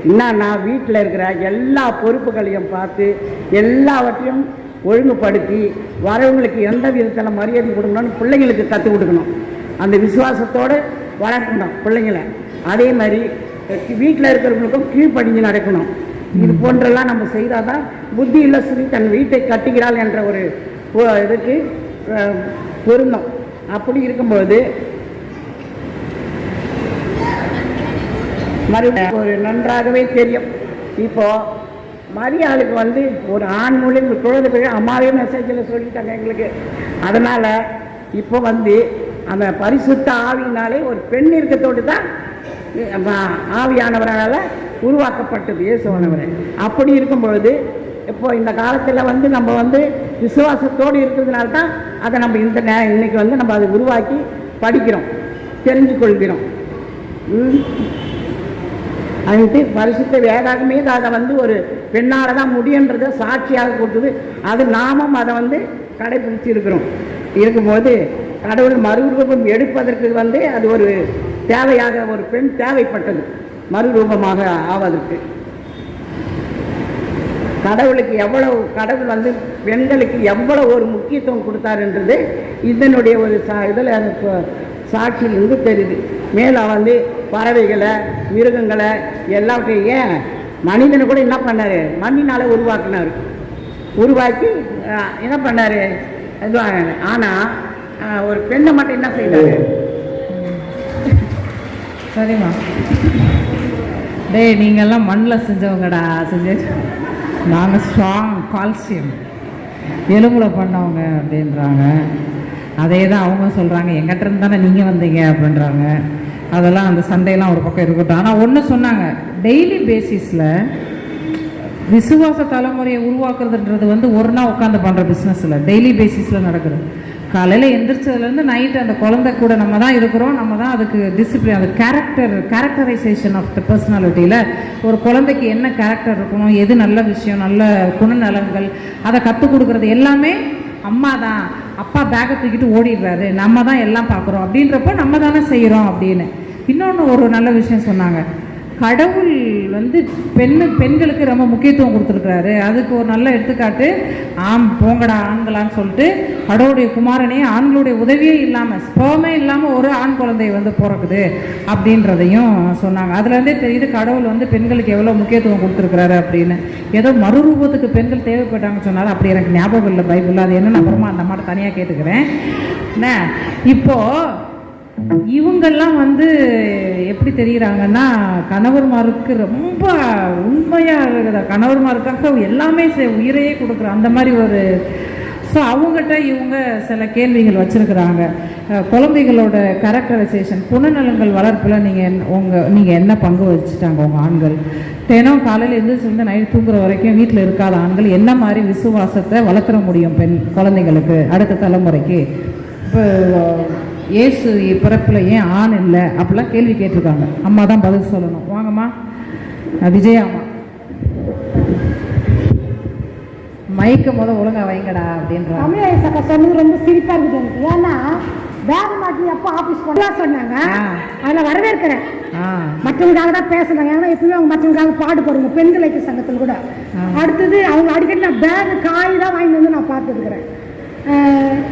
என்னன்னா வீட்டில் இருக்கிற எல்லா பொறுப்புகளையும் பார்த்து எல்லாவற்றையும் ஒழுங்குபடுத்தி வரவங்களுக்கு எந்த விதத்தில் மரியாதை கொடுக்கணும்னு பிள்ளைங்களுக்கு கற்றுக் கொடுக்கணும். அந்த விசுவாசத்தோடு வளர்க்கணும் பிள்ளைங்களை. அதே மாதிரி வீட்டில் இருக்கிறவங்களுக்கும் கீழ்ப்படிஞ்சு நடக்கணும். இது போன்றெல்லாம் நம்ம செய்தால் தான் புத்தி இல்லை சொல்லி தன் வீட்டை கட்டுகிறாள் என்ற ஒரு இதுக்கு பொருந்தும். அப்படி இருக்கும்போது ஒரு நன்றாகவே தெரியும். இப்போது மரியாளுக்கு வந்து ஒரு ஆண் மூலியம் குழந்தை பேர் அம்மாவே மெசேஜில் சொல்லிட்டாங்க எங்களுக்கு. அதனால் இப்போ வந்து அந்த பரிசுத்த ஆவியினாலே ஒரு பெண் இருக்கத்தோடு தான் ஆவியானவரால் உருவாக்கப்பட்டது இயேசுவானவர். அப்படி இருக்கும்பொழுது இப்போ இந்த காலத்தில் வந்து நம்ம வந்து விசுவாசத்தோடு இருக்கிறதுனால தான் அதை நம்ம இன்னைக்கு வந்து நம்ம அதை உருவாக்கி படிக்கிறோம், தெரிஞ்சு கொள்கிறோம். அதுக்கு பரிசுத்த வேதாகமே அதை வந்து ஒரு பெண்ணால் தான் முடியுன்றதை சாட்சியாக கொடுத்தது. அது நாமும் அதை கடைபிடிச்சு இருக்கும்போது கடவுள் மறுரூபம் எடுப்பதற்கு அது ஒரு தேவையாக ஒரு பெண் தேவைப்பட்டது மறுரூபமாக ஆவதற்கு. கடவுளுக்கு கடவுள் பெண்களுக்கு எவ்வளவு ஒரு முக்கியத்துவம் கொடுத்தாருன்றது இதனுடைய ஒரு இதில் சாட்சியிலிருந்து தெரியுது. மேலே பறவைகளை மிருகங்களை எல்லாத்தையும் ஏன் மனிதனை கூட என்ன பண்ணார், மண்ணினால் உருவாக்கி என்ன பண்ணார் இதுவாங்க. ஆனால் ஒரு பெண்ணை மட்டும் என்ன செய்தார்? சரிம்மா, டேய் நீங்கள்லாம் மண்ணில் செஞ்சவங்கடா, நாங்கள் ஸ்ட்ராங் கால்சியம் எலும்புல பண்ணவங்க அப்படின்றாங்க. அதே தான் அவங்க சொல்கிறாங்க, எங்கிட்ட இருந்து தானே நீங்கள் வந்தீங்க அப்படின்றாங்க. அதெல்லாம் அந்த சண்டையெல்லாம் ஒரு பக்கம் இருக்கட்டும். ஆனால் ஒன்று சொன்னாங்க, டெய்லி பேசிஸில் விசுவாச தலைமுறையை உருவாக்குறதுன்றது ஒரு நாள் உட்காந்து பண்ணுற பிஸ்னஸ் இல்லை, டெய்லி பேசிஸில் நடக்குது. காலையில் எந்திரிச்சதுலேருந்து நைட்டு அந்த குழந்தை கூட நம்ம தான் இருக்கிறோம், நம்ம தான் அதுக்கு டிசிப்ளின், அது கேரக்டரைசேஷன் ஆஃப் த பர்சனாலிட்டியில் ஒரு குழந்தைக்கு என்ன கேரக்டர் இருக்கணும், எது நல்ல விஷயம், நல்ல குணநலங்கள், அதை கற்றுக் கொடுக்குறது எல்லாமே அம்மா தான். அப்பா பேக்கை தூக்கிட்டு ஓடிடுறாரு, நம்ம தான் எல்லாம் பார்க்குறோம் அப்படின்றப்ப நம்ம தானே செய்கிறோம் அப்படின்னு. இன்னொன்று ஒரு நல்ல விஷயம் சொன்னாங்க, கடவுள் பெண்களுக்கு ரொம்ப முக்கியத்துவம் கொடுத்துருக்குறாரு. அதுக்கு ஒரு நல்ல எடுத்துக்காட்டு, போங்கடா ஆண்களான்னு சொல்லிட்டு கடவுளுடைய குமாரனே ஆண்களுடைய உதவியே இல்லாமல், ஸ்பெர்மே இல்லாமல் ஒரு ஆண் குழந்தை பிறக்குது அப்படின்றதையும் சொன்னாங்க. அதுலேருந்தே தெரியுது கடவுள் பெண்களுக்கு எவ்வளோ முக்கியத்துவம் கொடுத்துருக்குறாரு அப்படின்னு. ஏதோ மறுரூபத்துக்கு பெண்கள் தேவைப்பட்டாங்கன்னு சொன்னாலும் அப்படி எனக்கு ஞாபகம் இல்லை பைபிளில். அது என்னென்னு அப்புறமா அந்த மாதிரி தனியாக கேட்டுக்கிறேன். என்ன இப்போது இவங்கெல்லாம் எப்படி தெரிகிறாங்கன்னா, கணவர்மாருக்கு ரொம்ப உண்மையாக இருக்குதா, கணவர்மாருக்காக எல்லாமே உயிரையே கொடுக்குற அந்த மாதிரி ஒரு. ஸோ அவங்ககிட்ட இவங்க சில கேள்விகள் வச்சுருக்குறாங்க. குழந்தைகளோட கேரக்டரைசேஷன், குணநலங்கள் வளர்ப்பில் நீங்கள் என்ன பங்கு வச்சுட்டாங்க உங்கள் ஆண்கள்? தினம் காலையில் எழுந்திரிச்சிருந்து நைட் தூங்குற வரைக்கும் வீட்டில் இருக்காத ஆண்கள் என்ன மாதிரி விசுவாசத்தை வளர்த்துற முடியும் குழந்தைங்களுக்கு, அடுத்த தலைமுறைக்கு? இப்போ இயேசு பிறப்பில் ஏன் ஆண் இல்லை அப்படிலாம் கேள்வி கேட்டிருக்காங்க. அம்மா தான் பதில் சொல்லணும். வாங்கம்மா விஜயா அம்மா, மைக்க ஒழுங்கா வைங்கடா அப்படின்ற. தமிழக சொன்னது ரொம்ப சிரிப்பா இருக்குது எனக்கு. ஏன்னா வேற மாட்டி அப்போ ஆபீஸ் போனா சொன்னாங்க, அதில் வரவேற்கிறேன். மற்றவங்களுக்காக தான் பேசுனாங்க. ஏன்னா எப்பவுமே அவங்க மற்றவங்களுக்காக பாடுபடுங்க பெண்கள் ஐக்கிய சங்கத்தில் கூட. அடுத்தது அவங்க அடிக்கடி நான் பேக் காய் தான் வாங்கிட்டு நான் பார்த்துருக்குறேன்.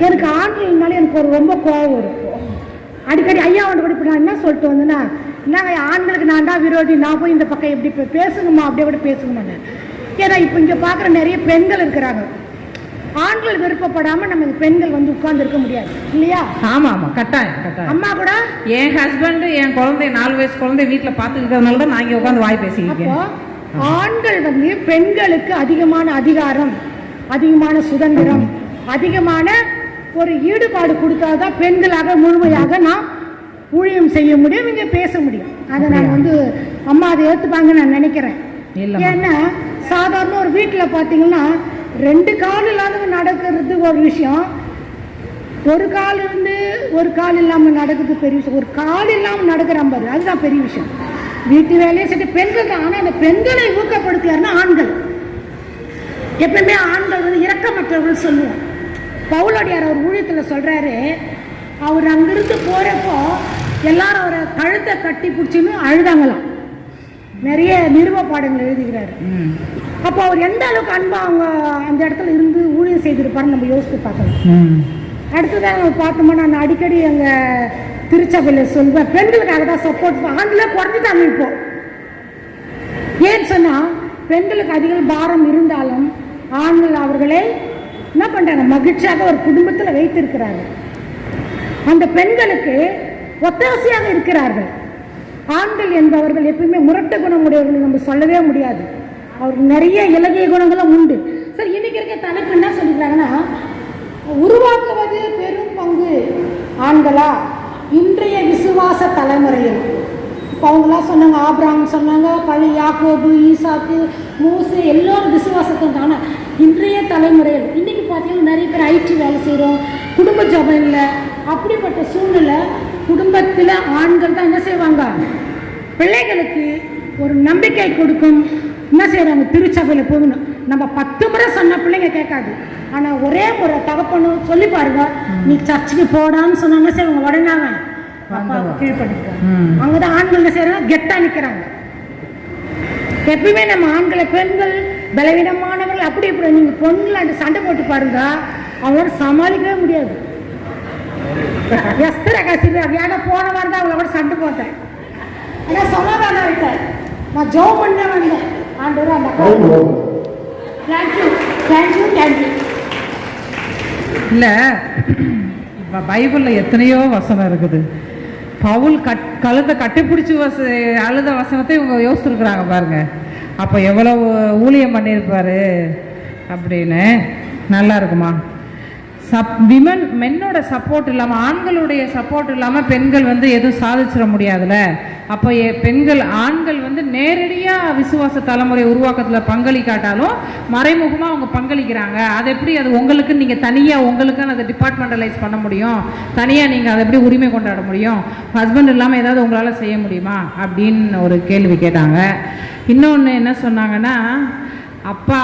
எனக்கு ஆண்கள்னாலே எனக்கு ரொம்ப கோபம் வரும். அடிக்கடி ஐயா வந்து கூட இப்போ நான் என்ன சொல்லிட்டு வந்தேன்னா, என்னங்க ஆண்களுக்கு நான் தான் விரோதி, நான் போய் இந்த பக்கம் எப்படி பேசுங்கம்மா அப்படியே கூட பேசுங்கம்மான்னு. ஏன்னா இப்போ இங்கே பார்க்குற நிறைய பெண்கள் இருக்கிறாங்க. ஆண்கள் விருப்பப்படாமல் நம்ம இந்த பெண்கள் உட்கார்ந்து இருக்க முடியாது இல்லையா? ஆமாம் ஆமாம், கட்டாயம். அம்மா கூட என் ஹஸ்பண்டு என் குழந்தை 4 வயசு குழந்தை வீட்டில் பார்த்துக்கிறதுனால தான் நான் இங்கே உட்காந்து வாய் பேசிக்கிறேன். அப்போ ஆண்கள் பெண்களுக்கு அதிகமான அதிகாரம், அதிகமான சுதந்திரம், அதிகமான ஒரு ஈடுபாடு கொடுத்தாதான் பெண்களாக முழுமையாக நாம் ஊழியம் செய்ய முடியும், இங்கே பேச முடியும். அதை நான் அம்மா அதை ஏற்றுப்பாங்கன்னு நான் நினைக்கிறேன். ஏன்னா சாதாரண ஒரு வீட்டில் பார்த்தீங்கன்னா 2 கால் இல்லாதவங்க நடக்கிறது ஒரு விஷயம், ஒரு கால் இருந்து ஒரு கால் இல்லாமல் நடக்கிறது பெரிய விஷயம், ஒரு கால் இல்லாமல் நடக்கிற பாரு அதுதான் பெரிய விஷயம். வீட்டு வேலையை சரி பெண்கள் தான். ஆனால் இந்த பெண்களை ஊக்கப்படுத்தியாருன்னா ஆண்கள். எப்பவுமே ஆண்கள் இரக்கமற்றவர்கள் சொல்லுவோம். பவுலடியார் அவர் ஊழியத்தில் சொல்கிறாரு, அவர் அங்கிருந்து போகிறப்போ எல்லாரும் அவரை கழுத்தை கட்டி பிடிச்சின்னு அழுதாங்களாம். நிறைய நிறுவ பாடங்கள் எழுதுகிறாரு. அப்போ அவர் எந்த அளவுக்கு அன்பா அவங்க அந்த இடத்துல இருந்து ஊழியம் செய்திருப்பாருன்னு நம்ம யோசித்து பார்க்கலாம். அடுத்ததான் நம்ம பார்த்தோம்னா, நான் அடிக்கடி எங்கள் திருச்சபையில் சொல்வேன், பெண்களுக்காக தான் சப்போர்ட். ஆண்களே குறைஞ்சிட்டாங்க இப்போ. ஏன்னு சொன்னால் பெண்களுக்கு அதிக பாரம் இருந்தாலும் ஆண்கள் அவர்களை என்ன பண்ணுறாங்க, மகிழ்ச்சியாக ஒரு குடும்பத்தில் வைத்திருக்கிறார்கள். அந்த பெண்களுக்கு ஒத்தாசையாக இருக்கிறார்கள். ஆண்கள் என்பவர்கள் எப்பயுமே முரட்டு குணம் உடையவர்கள் நம்ம சொல்லவே முடியாது. அவருக்கு நிறைய இலகிய குணங்களும் உண்டு. சரி, இன்னைக்கு இருக்க தலைப்பு என்ன சொல்லிக்கிறாங்கன்னா, உருவாக்குவது பெரும் பங்கு ஆண்களா இன்றைய விசுவாச தலைமுறையில். இப்போ அவங்களாம் சொன்னாங்க, ஆபிரகாம் சொன்னாங்க, பழைய யாக்கோபு, ஈசாக்கு, மூசு எல்லோரும் விசுவாசத்தில். ஆனால் இன்றைய தலைமுறையில் இன்னைக்கு பார்த்தீங்கன்னா நிறைய பேர் ஐடி வேலை செய்கிறோம், குடும்ப ஜபம் இல்லை. அப்படிப்பட்ட சூழ்நிலை குடும்பத்தில் ஆண்கள் தான் என்ன செய்வாங்க, பிள்ளைகளுக்கு ஒரு நம்பிக்கை கொடுக்கும், என்ன செய்கிறாங்க, திருச்சபையில் போகணும். நம்ம 10 முறை சொன்ன பிள்ளைங்க கேட்காது. ஆனால் ஒரே முறை தகப்பனும் சொல்லி பாருங்க, நீ சர்ச்சுக்கு போடான்னு சொன்னாங்க, சரி அவங்க உடனே அப்பா கீழ்படுத்துறாங்க. அங்கதான் ஆண்கள் என்ன செய்யறாங்க, கெட்டா நிற்கிறாங்க. எப்பயுமே நம்ம ஆண்களை பெண்கள் பலவீனமானவர்கள் அப்படி இப்படி நீங்க பொண்ணுல அந்த சண்டை போட்டு பாருங்க, அவங்களோட சமாளிக்கவே முடியாது. எஸ்தர் ஏன்னா போன வாரம் தான் அவங்களோட சண்டை போட்டேன். ஏன்னா சொன்னதான் விட்டேன், நான் ஜோம் பண்ண வந்தேன். ஆண்டவர் அந்த தேங்க்யூ தேங்க்யூ தேங்க்யூ. இல்லை, இப்போ பைபிளில் எத்தனையோ வசனம் இருக்குது. பவுல் கழுத்தை கட்டிப்பிடிச்சி அழுத வசனத்தை இவங்க யோசிச்சுருக்குறாங்க பாருங்க. அப்போ எவ்வளோ ஊழியம் பண்ணியிருப்பாரு அப்படின்னு. நல்லா இருக்குமா? மென்னோட சப்போர்ட் இல்லாமல், ஆண்களுடைய சப்போர்ட் இல்லாமல் பெண்கள் வந்து எதுவும் சாதிச்சிட முடியாதுல்ல. அப்போ பெண்கள் ஆண்கள் வந்து நேரடியாக விசுவாச தலைமுறை உருவாக்கத்தில் பங்களிக்காட்டாலும் மறைமுகமாக அவங்க பங்களிக்கிறாங்க. அது எப்படி அது உங்களுக்கு நீங்கள் தனியாக உங்களுக்குன்னு அதை டிபார்ட்மெண்டலைஸ் பண்ண முடியும்? தனியாக நீங்கள் அதை எப்படி உரிமை கொண்டாட முடியும்? ஹஸ்பண்ட் இல்லாமல் ஏதாவது உங்களால் செய்ய முடியுமா அப்படின்னு ஒரு கேள்வி கேட்டாங்க. இன்னொன்று என்ன சொன்னாங்கன்னா, அப்பா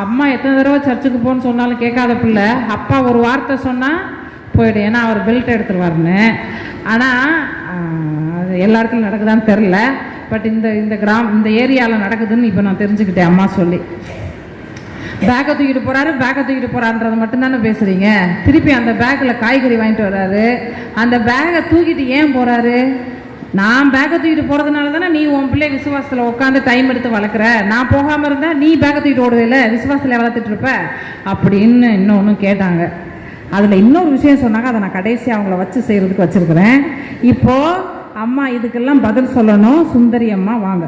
அம்மா எத்தனை தடவை சர்ச்சுக்கு போன்னு சொன்னாலும் கேட்காத பிள்ளை அப்பா ஒரு வார்த்தை சொன்னால் போயிடும், ஏன்னா அவர் பெல்ட் எடுத்துருவாருன்னு. ஆனால் அது எல்லா இடத்துலையும் நடக்குதான்னு தெரில. பட் இந்த ஏரியாவில் நடக்குதுன்னு இப்போ நான் தெரிஞ்சுக்கிட்டேன் அம்மா சொல்லி. பேக்கை தூக்கிட்டு போகிறாருன்றதை மட்டும்தானே பேசுகிறீங்க. திருப்பி அந்த பேக்கில் காய்கறி வாங்கிட்டு வர்றாரு. அந்த பேக்கை தூக்கிட்டு ஏன் போகிறாரு? நான் பேக்கை தூக்கிட்டு போகிறதுனால தானே நீ உன் பிள்ளை விசுவாசத்தில் உட்காந்து டைம் எடுத்து வளர்க்குற. நான் போகாமல் இருந்தால் நீ பேக்கை தூக்கிட்டு ஓடுவேல, விசுவாசத்தில் வளர்த்துட்டு இருப்ப அப்படின்னு இன்னொன்று கேட்டாங்க. அதில் இன்னொரு விஷயம் சொன்னாங்க, அதை நான் கடைசியாக அவங்கள வச்சு செய்கிறதுக்கு வச்சுருக்கிறேன். இப்போது அம்மா இதுக்கெல்லாம் பதில் சொல்லணும். சுந்தரி அம்மா வாங்க.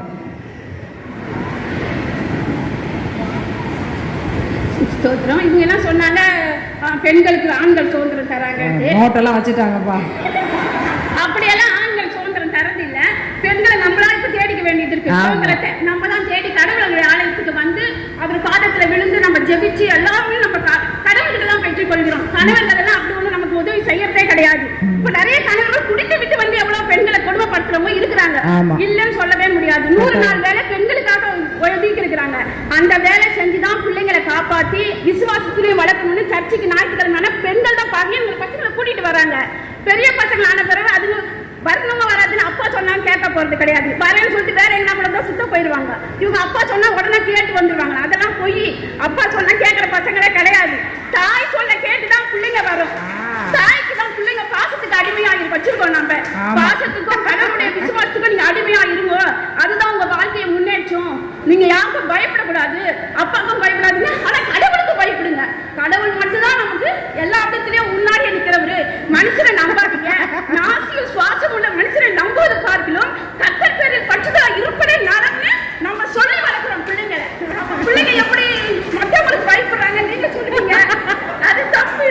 ஸ்தோத்திரம். இவங்க எல்லாம் சொன்னாங்க பெண்களுக்கு ஆண்கள் சுதந்திரம் தராங்க. நோட்டெல்லாம் வச்சுட்டாங்கப்பா. அப்படியெல்லாம் ஆண்கள் சுதந்திரம் தரது இல்ல. பெண்களை நம்மளா இப்ப தேடிக்க வேண்டியது இருக்கு. சுதந்திரத்தை நம்ம தான் தேடி கடவுளுடைய ஆலயத்துக்கு வந்து அவர் பாதத்துல விழுந்து நம்ம ஜெபிச்சு எல்லாமே நம்ம கடவுளுக்கு தான் பெற்றுக் கொள்கிறோம். கணவர்கள் எல்லாம் அப்படி ஒண்ணு நமக்கு உதவி செய்யறதே கிடையாது. இப்ப நிறைய கணவர்கள் குடித்து விட்டு வந்து எவ்வளவு பெண்களை கொடுமைப்படுத்துறவங்க இருக்கிறாங்க, இல்லன்னு சொல்லவே முடியாது. 100 நாள் வேலை பெண்களுக்காக ஒதுக்கி இருக்கிறாங்க. அந்த வேலை செஞ்சுதான் பிள்ளைங்களை காப்பாத்தி விசுவாசத்திலையும் வளர்க்கணும்னு சர்ச்சைக்கு ஞாயிற்றுக்கிழமை பெண்கள் தான் பாருங்க இவங்க பசங்களை கூட்டிட்டு வராங்க. பெரிய பசங்கள் ஆன பிறகு அதுங்க வரணுமா வராதுன்னு அப்பா சொன்னாலும் கேட்க போறது கிடையாது. வரேன்னு சொல்லிட்டு வேற என்ன நம்மளதான் சுத்த போயிடுவாங்க. இவங்க அப்பா சொன்னா உடனே கேட்டு வந்துடுவாங்க. அதெல்லாம் போய் அப்பா சொன்னா கேட்கிற பசங்களே கிடையாது. தாய் சொல்ல கேட்டுதான் பிள்ளைங்க வரும். தாய்க்கு தான் பிள்ளைங்க பாசத்துக்கு அடிமையாகி வச்சிருக்கோம். நம்ம பாசத்துக்கும் கடவுளுடைய விசுவாசத்துக்கும் நீங்க அடிமையா இருங்க. அதுதான் உங்க வாழ்க்கையை முன்னேற்றும். நீங்க யாருக்கும் பயப்படக்கூடாது, அப்பாவுக்கும் பயப்படாதுங்க. ஆனா கடவுளுக்கு பயப்படுங்க. கடவுள் மட்டும்தான் நமக்கு எல்லா இடத்துலயும் முன்னாடி நிற்கிறவரு. மனுஷனை நம்பாதீங்க. நாசியில் சுவாசம் உள்ள மனுஷனை நம்புவது பார்க்கலும் கர்த்தர் பேரில் பற்றுதலா இருப்பதே நலம்னு நம்ம சொல்லி வளர்க்கிறோம் பிள்ளைங்களை. பிள்ளைங்க எப்படி மற்றவங்களுக்கு பயப்படுறாங்க நீங்க சொல்லுவீங்க, அது தப்பு.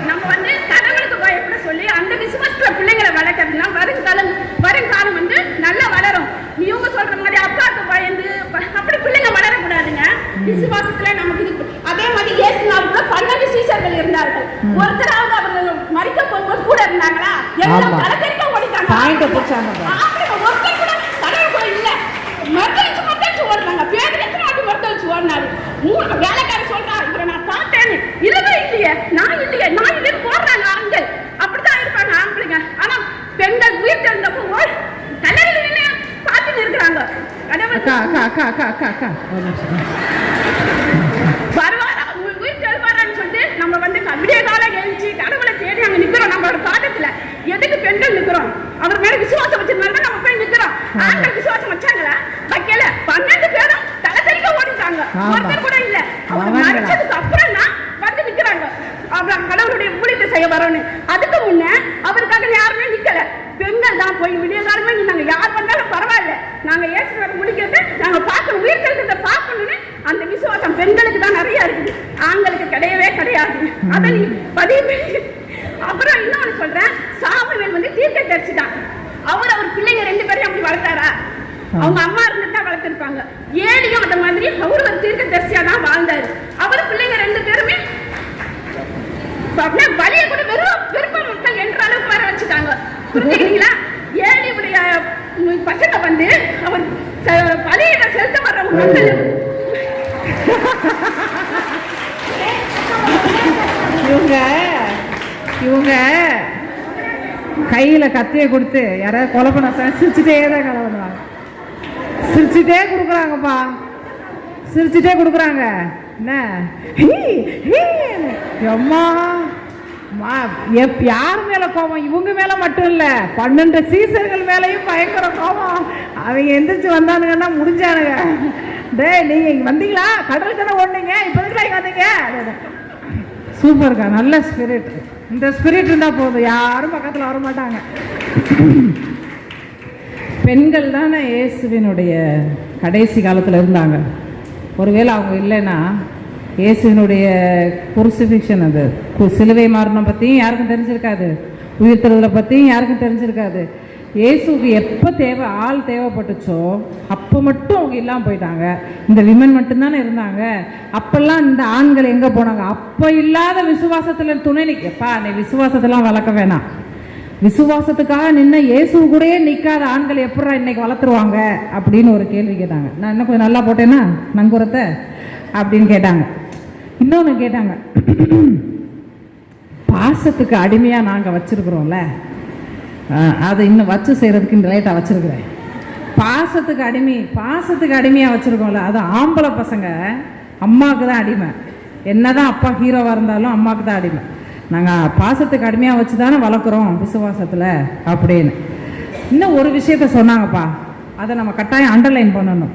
நம்ம வந்து கடவுளுக்கு பயப்பட சொல்லி அந்த விசுவாசத்துல பிள்ளைங்களை வளர்க்கறதுனா வருங்காலம் வந்து நல்லா வளரும். இவங்க சொல்ற மாதிரி அப்பாவுக்கு பயந்து அப்படி பிள்ளைங்க வளரக்கூடாதுங்க. விசுவாசத்துல நமக்கு இது. அதே மாதிரி இயேசுநாதர் 12 சீஷர்கள் இருந்தார்கள். ஒருத்தராவது அவர்கள் மரிக்க போகும்போது கூட இருந்தாங்களா? எல்லாம் கலக்கரிக்க ஓடிட்டாங்க. ஒருத்தர் கூட கடவுள் கூட இல்ல. மறுத்தளிச்சு ஓடுறாங்க. பேர் எத்தனை வாட்டி மறுத்தளிச்சு ஓடினாரு. வேலைக்காரர் சொல்றாரு, இவரை நான் பார்த்தேன்னு. இல்லவே இல்லையே, நான் இல்லையே போடுறாங்க ஆண்கள். அப்படித்தான் இருப்பாங்க ஆம்பளைங்க. ஆனா பெண்கள் உயிர் தெரிந்தப்போ தலையில நின்று பார்த்துட்டு இருக்கிறாங்க. வருவாரா உயிர் தெழுவாரான்னு சொல்லிட்டு நம்ம வந்து விடிய காலம் எழுச்சி கடவுளை தேடி அங்க நிக்கிறோம். நம்மளோட பாதத்துல எதுக்கு பெண்கள் நிக்கிறோம்? அவர் மேல விசுவாசம் வச்சிருந்தாங்க, நம்ம போய் நிக்கிறோம். ஆண்கள் விசுவாசம் வச்சாங்களா? வைக்கல. 12 பேரும் தலை தெறிக்க ஓடிட்டாங்க. ஒருத்தர் கூட இல்ல. அவர் மறைச்சதுக்கு அப்புறம் தான் வந்து நிக்கிறாங்க. அவர் கடவுளுடைய ஊழியத்தை செய்ய வரணும். அதுக்கு முன்ன அவருக்காக யாருமே நிக்கல. பெண்கள் தான் போய் விடிய காலமே நாங்க யார் வந்தாலும் பரவாயில்ல, நாங்க இயேசுவை முடிக்கிறத நாங்க பார்க்கணும், உயிர் தெழுந்ததை பார்க்கணும்னு அந்த விசுவாசம் பெண்களுக்கு தான் நிறைய இருக்குது. ஆண்களுக்கு கிடையவே கிடையாது. அதை நீ பதிவு. அப்புறம் இன்னொன்னு சொல்றேன், சாமுவேல் வந்து தீர்க்க தரிசிதான். அவர் பிள்ளைங்க 2 பேரையும் அப்படி வளர்த்தாரா? அவங்க அம்மா இருந்துதான் வளர்த்திருப்பாங்க. ஏலியும் அந்த மாதிரி அவர் ஒரு தீர்க்க தரிசியா தான் வாழ்ந்தாரு. அவர் பிள்ளைங்க 2 பேருமே வலிய கூட விருப்ப மக்கள் என்ற அளவுக்கு வர வச்சுட்டாங்க. புரிஞ்சுக்கிறீங்களா? இவங்க கையில் கத்தியை கொடுத்து யாராவது கொலை பண்ண சிரிச்சுட்டே தான் கொலை பண்ணுவாங்க. சிரிச்சுட்டே கொடுக்குறாங்கப்பா, சிரிச்சுட்டே கொடுக்குறாங்க. என்ன எம்மா யார் மேல கோபம்? இவங்க மேல மட்டும் இல்ல, 12 சீசர்கள் மேலையும் பயங்கர கோபம். அவங்க எந்திரிச்சு வந்தானுங்கன்னா முடிஞ்சானுங்க. டேய் நீங்க இங்க வந்தீங்களா? கடல் தானே ஓடுனீங்க, இப்போதுக்கு இங்க வந்தீங்க. சூப்பர்க்கா, நல்ல ஸ்பிரிட். இந்த ஸ்பிரிட் இருந்தா போதும், யாரும் பக்கத்துல வர மாட்டாங்க. பெண்கள் தானே இயேசுவினுடைய கடைசி காலத்தில் இருந்தாங்க. ஒருவேளை அவங்க இல்லைன்னா இயேசுவினுடைய குருசிஃபிக்ஷன், அது சிலுவை மரணம் பற்றியும் யாருக்கும் தெரிஞ்சிருக்காது, உயிர்த்தெழுதலை பற்றியும் யாருக்கும் தெரிஞ்சிருக்காது. இயேசுக்கு எப்போ ஆள் தேவைப்பட்டுச்சோ அப்போ மட்டும் அவங்க இல்லாமல் போயிட்டாங்க. இந்த விமன் மட்டும்தானே இருந்தாங்க. அப்போல்லாம் இந்த ஆண்கள் எங்கே போனாங்க? அப்போ இல்லாத விசுவாசத்தில் துணை நிற்கப்பா, நீ விசுவாசத்தெல்லாம் வளர்க்க வேணாம். விசுவாசத்துக்காக நின்ன இயேசு கூடயே நிற்காத ஆண்கள் எப்படா இன்னைக்கு வளர்த்துருவாங்க அப்படின்னு ஒரு கேள்வி கேட்டாங்க. நான் இன்னும் கொஞ்சம் நல்லா போட்டேன்னா நங்குரத்தை அப்படின்னு கேட்டாங்க. இன்னொன்று கேட்டாங்க, பாசத்துக்கு அடிமையாக நாங்கள் வச்சுருக்குறோம்ல, அதை இன்னும் வச்சு செய்கிறதுக்கு இந்த லேட்டாக வச்சுருக்குறேன். பாசத்துக்கு அடிமையாக வச்சுருக்கோம்ல, அது ஆம்பளை பசங்க அம்மாவுக்கு தான் அடிமை. என்ன தான் அப்பா ஹீரோவாக இருந்தாலும் அம்மாவுக்கு தான் அடிமை. நாங்கள் பாசத்துக்கு அடிமையாக வச்சு தானே வளர்க்குறோம் விசுவாசத்தில் அப்படின்னு. இன்னும் ஒரு விஷயத்த சொன்னாங்கப்பா, அதை நம்ம கட்டாயம் அண்டர்லைன் பண்ணணும்.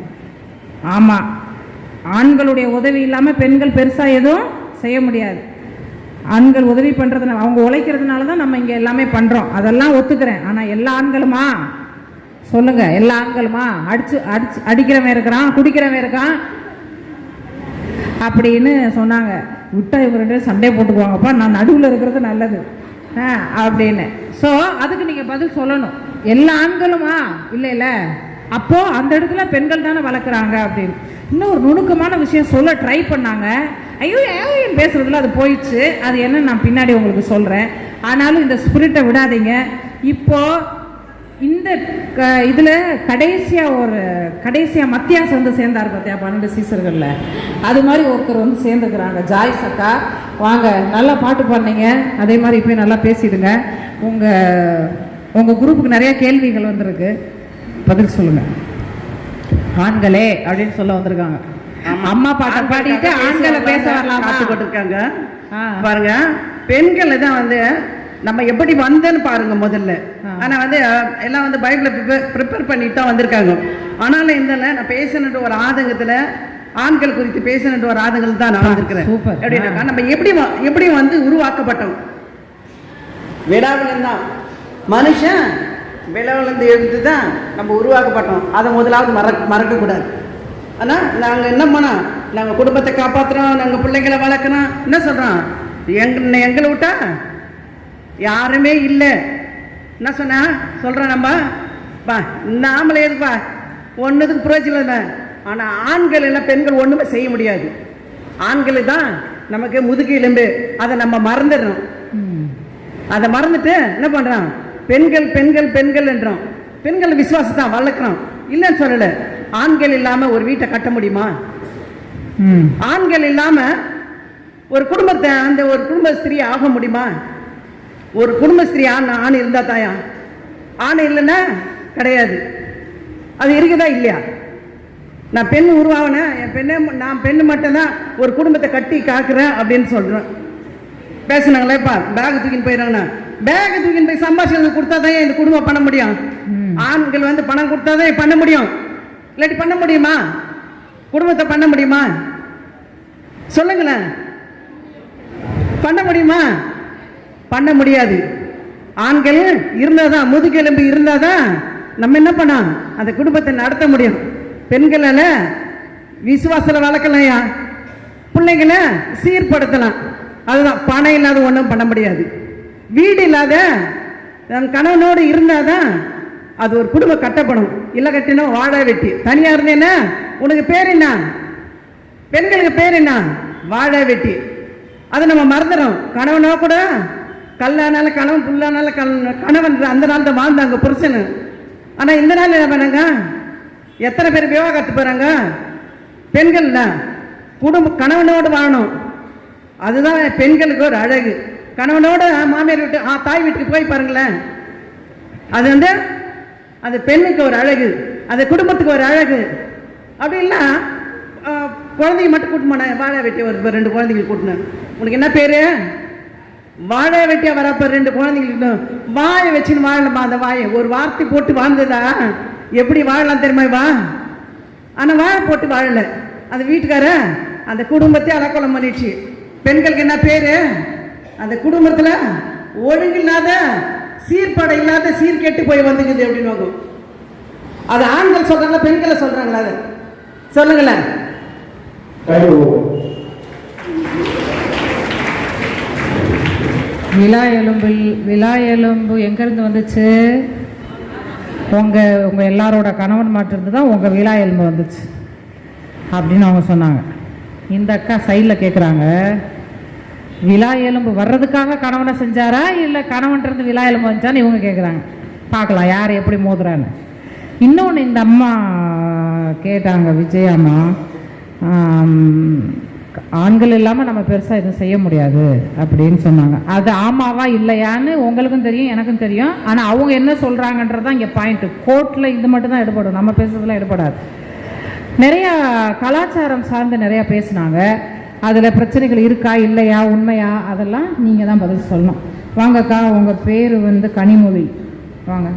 ஆமாம், ஆண்களுடைய உதவி இல்லாமல் பெண்கள் பெருசாக எதுவும் செய்ய முடியாது. ஆண்கள் உதவி பண்ணுறதுனால, அவங்க உழைக்கிறதுனால தான் நம்ம இங்கே எல்லாமே பண்ணுறோம், அதெல்லாம் ஒத்துக்கிறேன். ஆனால் எல்லா ஆண்களுமா சொல்லுங்கள்? எல்லா ஆண்களுமா அடிக்கிறவன் இருக்கிறான், குடிக்கிறவன் இருக்கான் அப்படின்னு சொன்னாங்க. விட்டா இவங்க 2 பேரும் சண்டை போட்டுக்குவாங்கப்பா, நான் நடுவில் இருக்கிறது நல்லது அப்படின்னு. ஸோ அதுக்கு நீங்கள் பதில் சொல்லணும். எல்லா ஆண்களுமா இல்லை, அப்போது அந்த இடத்துல பெண்கள் தானே வளர்க்குறாங்க அப்படின்னு. இன்னும் ஒரு நுணுக்கமான விஷயம் சொல்ல ட்ரை பண்ணாங்க. ஐயோ பேசுறதுல அது போயிடுச்சு, அது என்ன நான் பின்னாடி உங்களுக்கு சொல்கிறேன். ஆனாலும் இந்த ஸ்பிரிட்டை விடாதீங்க. இப்போ இந்த இதில் கடைசியாக மத்தியாஸ் வந்து சேர்ந்தார் பார்த்தியா 12 சீசர்களில், அது மாதிரி ஒருத்தர் வந்து சேர்ந்துக்கிறாங்க. ஜாய்ஸ் அக்கா வாங்க, நல்லா பாட்டு பாடினீங்க, அதே மாதிரி இப்போ நல்லா பேசிடுங்க. உங்கள் குரூப்புக்கு நிறைய கேள்விகள் வந்திருக்கு, பதில் சொல்லுங்கள். ஆண்களே அப்படின்னு சொல்ல வந்திருக்காங்க. அம்மா பாட்டை பாடிட்டு ஆண்களை பேச வரலாம் காத்துக்கிட்டு பாருங்க. பெண்களை தான் வந்து நம்ம எப்படி வந்தேன்னு பாருங்க முதல்ல. ஆனா வந்து எல்லாம் வந்து பைபிளை ப்ரிப்பேர் பண்ணிட்டு தான் வந்திருக்காங்க. ஆனாலும் இந்த நான் பேசணுன்ற ஒரு ஆதங்கத்துல, ஆண்கள் குறித்து பேசணுன்ற ஒரு ஆதங்கத்தில் தான் நான் வந்திருக்கிறேன். எப்படின்னாக்கா, நம்ம எப்படி வந்து உருவாக்கப்பட்டோம்? விடாவிலம் தான் மனுஷன் விளவிலேருந்து எடுத்து தான் நம்ம உருவாக்கப்பட்டோம். அதை முதலாவது மறக்கக்கூடாது. ஆனால் நாங்கள் என்ன பண்ணோம்? நாங்கள் குடும்பத்தை காப்பாற்றுறோம், நாங்கள் பிள்ளைங்களை வளர்க்குறோம். என்ன சொல்கிறோம்? எங்களை விட்டா யாருமே இல்லை. என்ன சொன்னா சொல்கிறோம் நம்ம பா, நாமளே எதுப்பா ஒன்றுத்துக்கு புரோஜனம் இல்லை. ஆனால் ஆண்கள் எல்லாம் பெண்கள் ஒன்றுமே செய்ய முடியாது. ஆண்கள் தான் நமக்கு முதுகு எலும்பு. அதை நம்ம மறந்துடுறோம். அதை மறந்துட்டு என்ன பண்ணுறோம்? பெண்கள் பெண்கள் பெண்கள் என்றோம். பெண்கள் விசுவாசத்தை வளர்க்குறோம், இல்லைன்னு சொல்லலை. ஆண்கள் இல்லாமல் ஒரு வீட்டை கட்ட முடியுமா? ஆண்கள் இல்லாமல் ஒரு குடும்பத்தை, அந்த ஒரு குடும்பஸ்திரி ஆக முடியுமா? ஒரு குடும்பஸ்திரி ஆண் இருந்தா தாயா? ஆண் இல்லைன்னா கிடையாது. அது இருக்குதா இல்லையா? நான் பெண் உருவாகினேன், நான் பெண்ணு மட்டும்தான் ஒரு குடும்பத்தை கட்டி காக்குறேன் அப்படின்னு சொல்கிறேன். பேசுனாங்களேப்பா, பேக் தூக்கின்னு போயிடறாங்கண்ணா, பேக் தூக்கின்னு போய் சம்பாஷணம் கொடுத்தாதான் இந்த குடும்பம் பண்ண முடியும். ஆண்கள் வந்து பணம் கொடுத்தாதான் பண்ண முடியும், இல்லாட்டி பண்ண முடியுமா? குடும்பத்தை பண்ண முடியுமா? சொல்லுங்களேன், பண்ண முடியுமா? பண்ண முடியாது. ஆண்கள் இருந்தாதான், முதுகெலும்பு இருந்தாதான் நம்ம என்ன பண்ணோம்? அந்த குடும்பத்தை நடத்த முடியும். பெண்களால விசுவாசத்தில் வளர்க்கலையா, பிள்ளைங்களை சீர்படுத்தலாம். அதுதான், பணம் இல்லாத ஒன்றும் பண்ண முடியாது. வீடு இல்லாத கணவனோடு இருந்தாதான் அது ஒரு குடும்பம் கட்டப்படும். இல்லை கட்டினா வாழை வெட்டி. தனியா இருந்தேன்னா உனக்கு பேர் என்ன? பெண்களுக்கு பேர் என்ன? வாழை வெட்டி. அதை நம்ம மறந்துடும். கணவனோ கூட கல்லானால கணவன், புல்லானால கணவன், அந்த நாள் தான் வாழ்ந்தாங்க புருஷனு. ஆனால் இந்த நாள் என்ன பண்ணாங்க? எத்தனை பேர் விவாகரத்து போறாங்க? பெண்கள் தான். கணவனோடு வாழணும். அதுதான் பெண்களுக்கு ஒரு அழகு. கணவனோட மாமியார் வீட்டு தாய் வீட்டுக்கு போய் பாருங்களேன், அது வந்து அது பெண்ணுக்கு ஒரு அழகு, அது குடும்பத்துக்கு ஒரு அழகு. அப்படி இல்லை குழந்தைங்க மட்டும் கூட்டு போனேன், வாழை வெட்டி ஒரு 2 குழந்தைங்க கூட்டினேன். உனக்கு என்ன பேர்? வாழை வெட்டியா வரப்ப 2 குழந்தைங்களுக்கு வாயை வச்சுன்னு வாழலாமா? அந்த வாயை ஒரு வார்த்தை போட்டு வாழ்ந்ததா எப்படி வாழலாம் தெரியுமா? வா ஆனால் வாழை போட்டு வாழல. அந்த வீட்டுக்கார அந்த குடும்பத்தை அலக்கோலம் பண்ணிடுச்சு. பெண்களுக்கு என்ன பேரு? அந்த குடும்பத்தில் ஒழுங்கு இல்லாத சீர்படை இல்லாத சீர்கெட்டு போய் வந்துக்குது அப்படின்னு. அது ஆண்கள் சொல்றாங்களா பெண்களை சொல்றாங்களா? அது சொல்லுங்களேன். விழா எலும்பு எங்கேருந்து வந்துச்சு? உங்கள் எல்லாரோட கணவன் மாட்டிருந்து தான் உங்கள் விழா எலும்பு வந்துச்சு அப்படின்னு அவங்க சொன்னாங்க. இந்த அக்கா சைடில் கேட்குறாங்க, விழா எலும்பு வர்றதுக்காக கணவனை செஞ்சாரா இல்லை கணவன்றது விழா எலும்பு வந்துச்சான்னு இவங்க கேட்குறாங்க. பார்க்கலாம் யார் எப்படி மோதுறான்னு. இன்னொன்று இந்த அம்மா கேட்டாங்க, விஜயம்மா, ஆண்கள் இல்லாமல் நம்ம பெருசாக எதுவும் செய்ய முடியாது அப்படின்னு சொன்னாங்க. அது ஆமாவா இல்லையான்னு உங்களுக்கும் தெரியும் எனக்கும் தெரியும். ஆனால் அவங்க என்ன சொல்கிறாங்கன்றது தான் இங்கே பாயிண்ட்டு. கோர்ட்டில் இது மட்டும் தான் எடுபடும், நம்ம பேசுறதுலாம் எடுபடாது. நிறையா கலாச்சாரம் சார்ந்து நிறையா பேசினாங்க. அதில் பிரச்சனைகள் இருக்கா இல்லையா உண்மையா அதெல்லாம் நீங்கள் தான் பதில் சொல்லணும். வாங்கக்கா, உங்கள் பேர் வந்து கனிமொழி, வாங்க.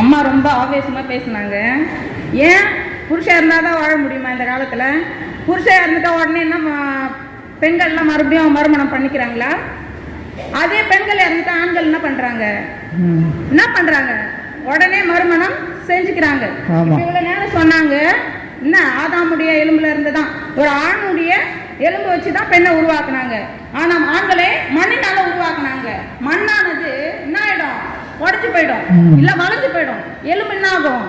அம்மா ரொம்ப ஆவேசமாக பேசினாங்க. ஏன் புருஷன் இருந்தால் தான் வாழ முடியுமா இந்த காலத்தில்? புருஷன் இருந்துட்டா உடனே என்ன பெண்கள்லாம் மறுபடியும் மறுமணம் பண்ணிக்கிறாங்களா? அதே பெண்கள் இறந்துட்டா ஆண்கள் என்ன பண்ணுறாங்க? உடனே மறுமணம் செஞ்சுக்கிறாங்க. இவ்வளோ நேரம் சொன்னாங்க, என்ன ஆதாமுடைய எலும்புல இருந்து தான் ஒரு ஆணுடைய எலும்பு வச்சு தான் பெண்ணை உருவாக்குனாங்க. ஆனால் ஆண்களே மண்ணினால உருவாக்குனாங்க. மண்ணானது என்ன ஆயிடும்? உடச்சு போயிடும், இல்லை வளைஞ்சு போயிடும். எலும்பு என்ன ஆகும்?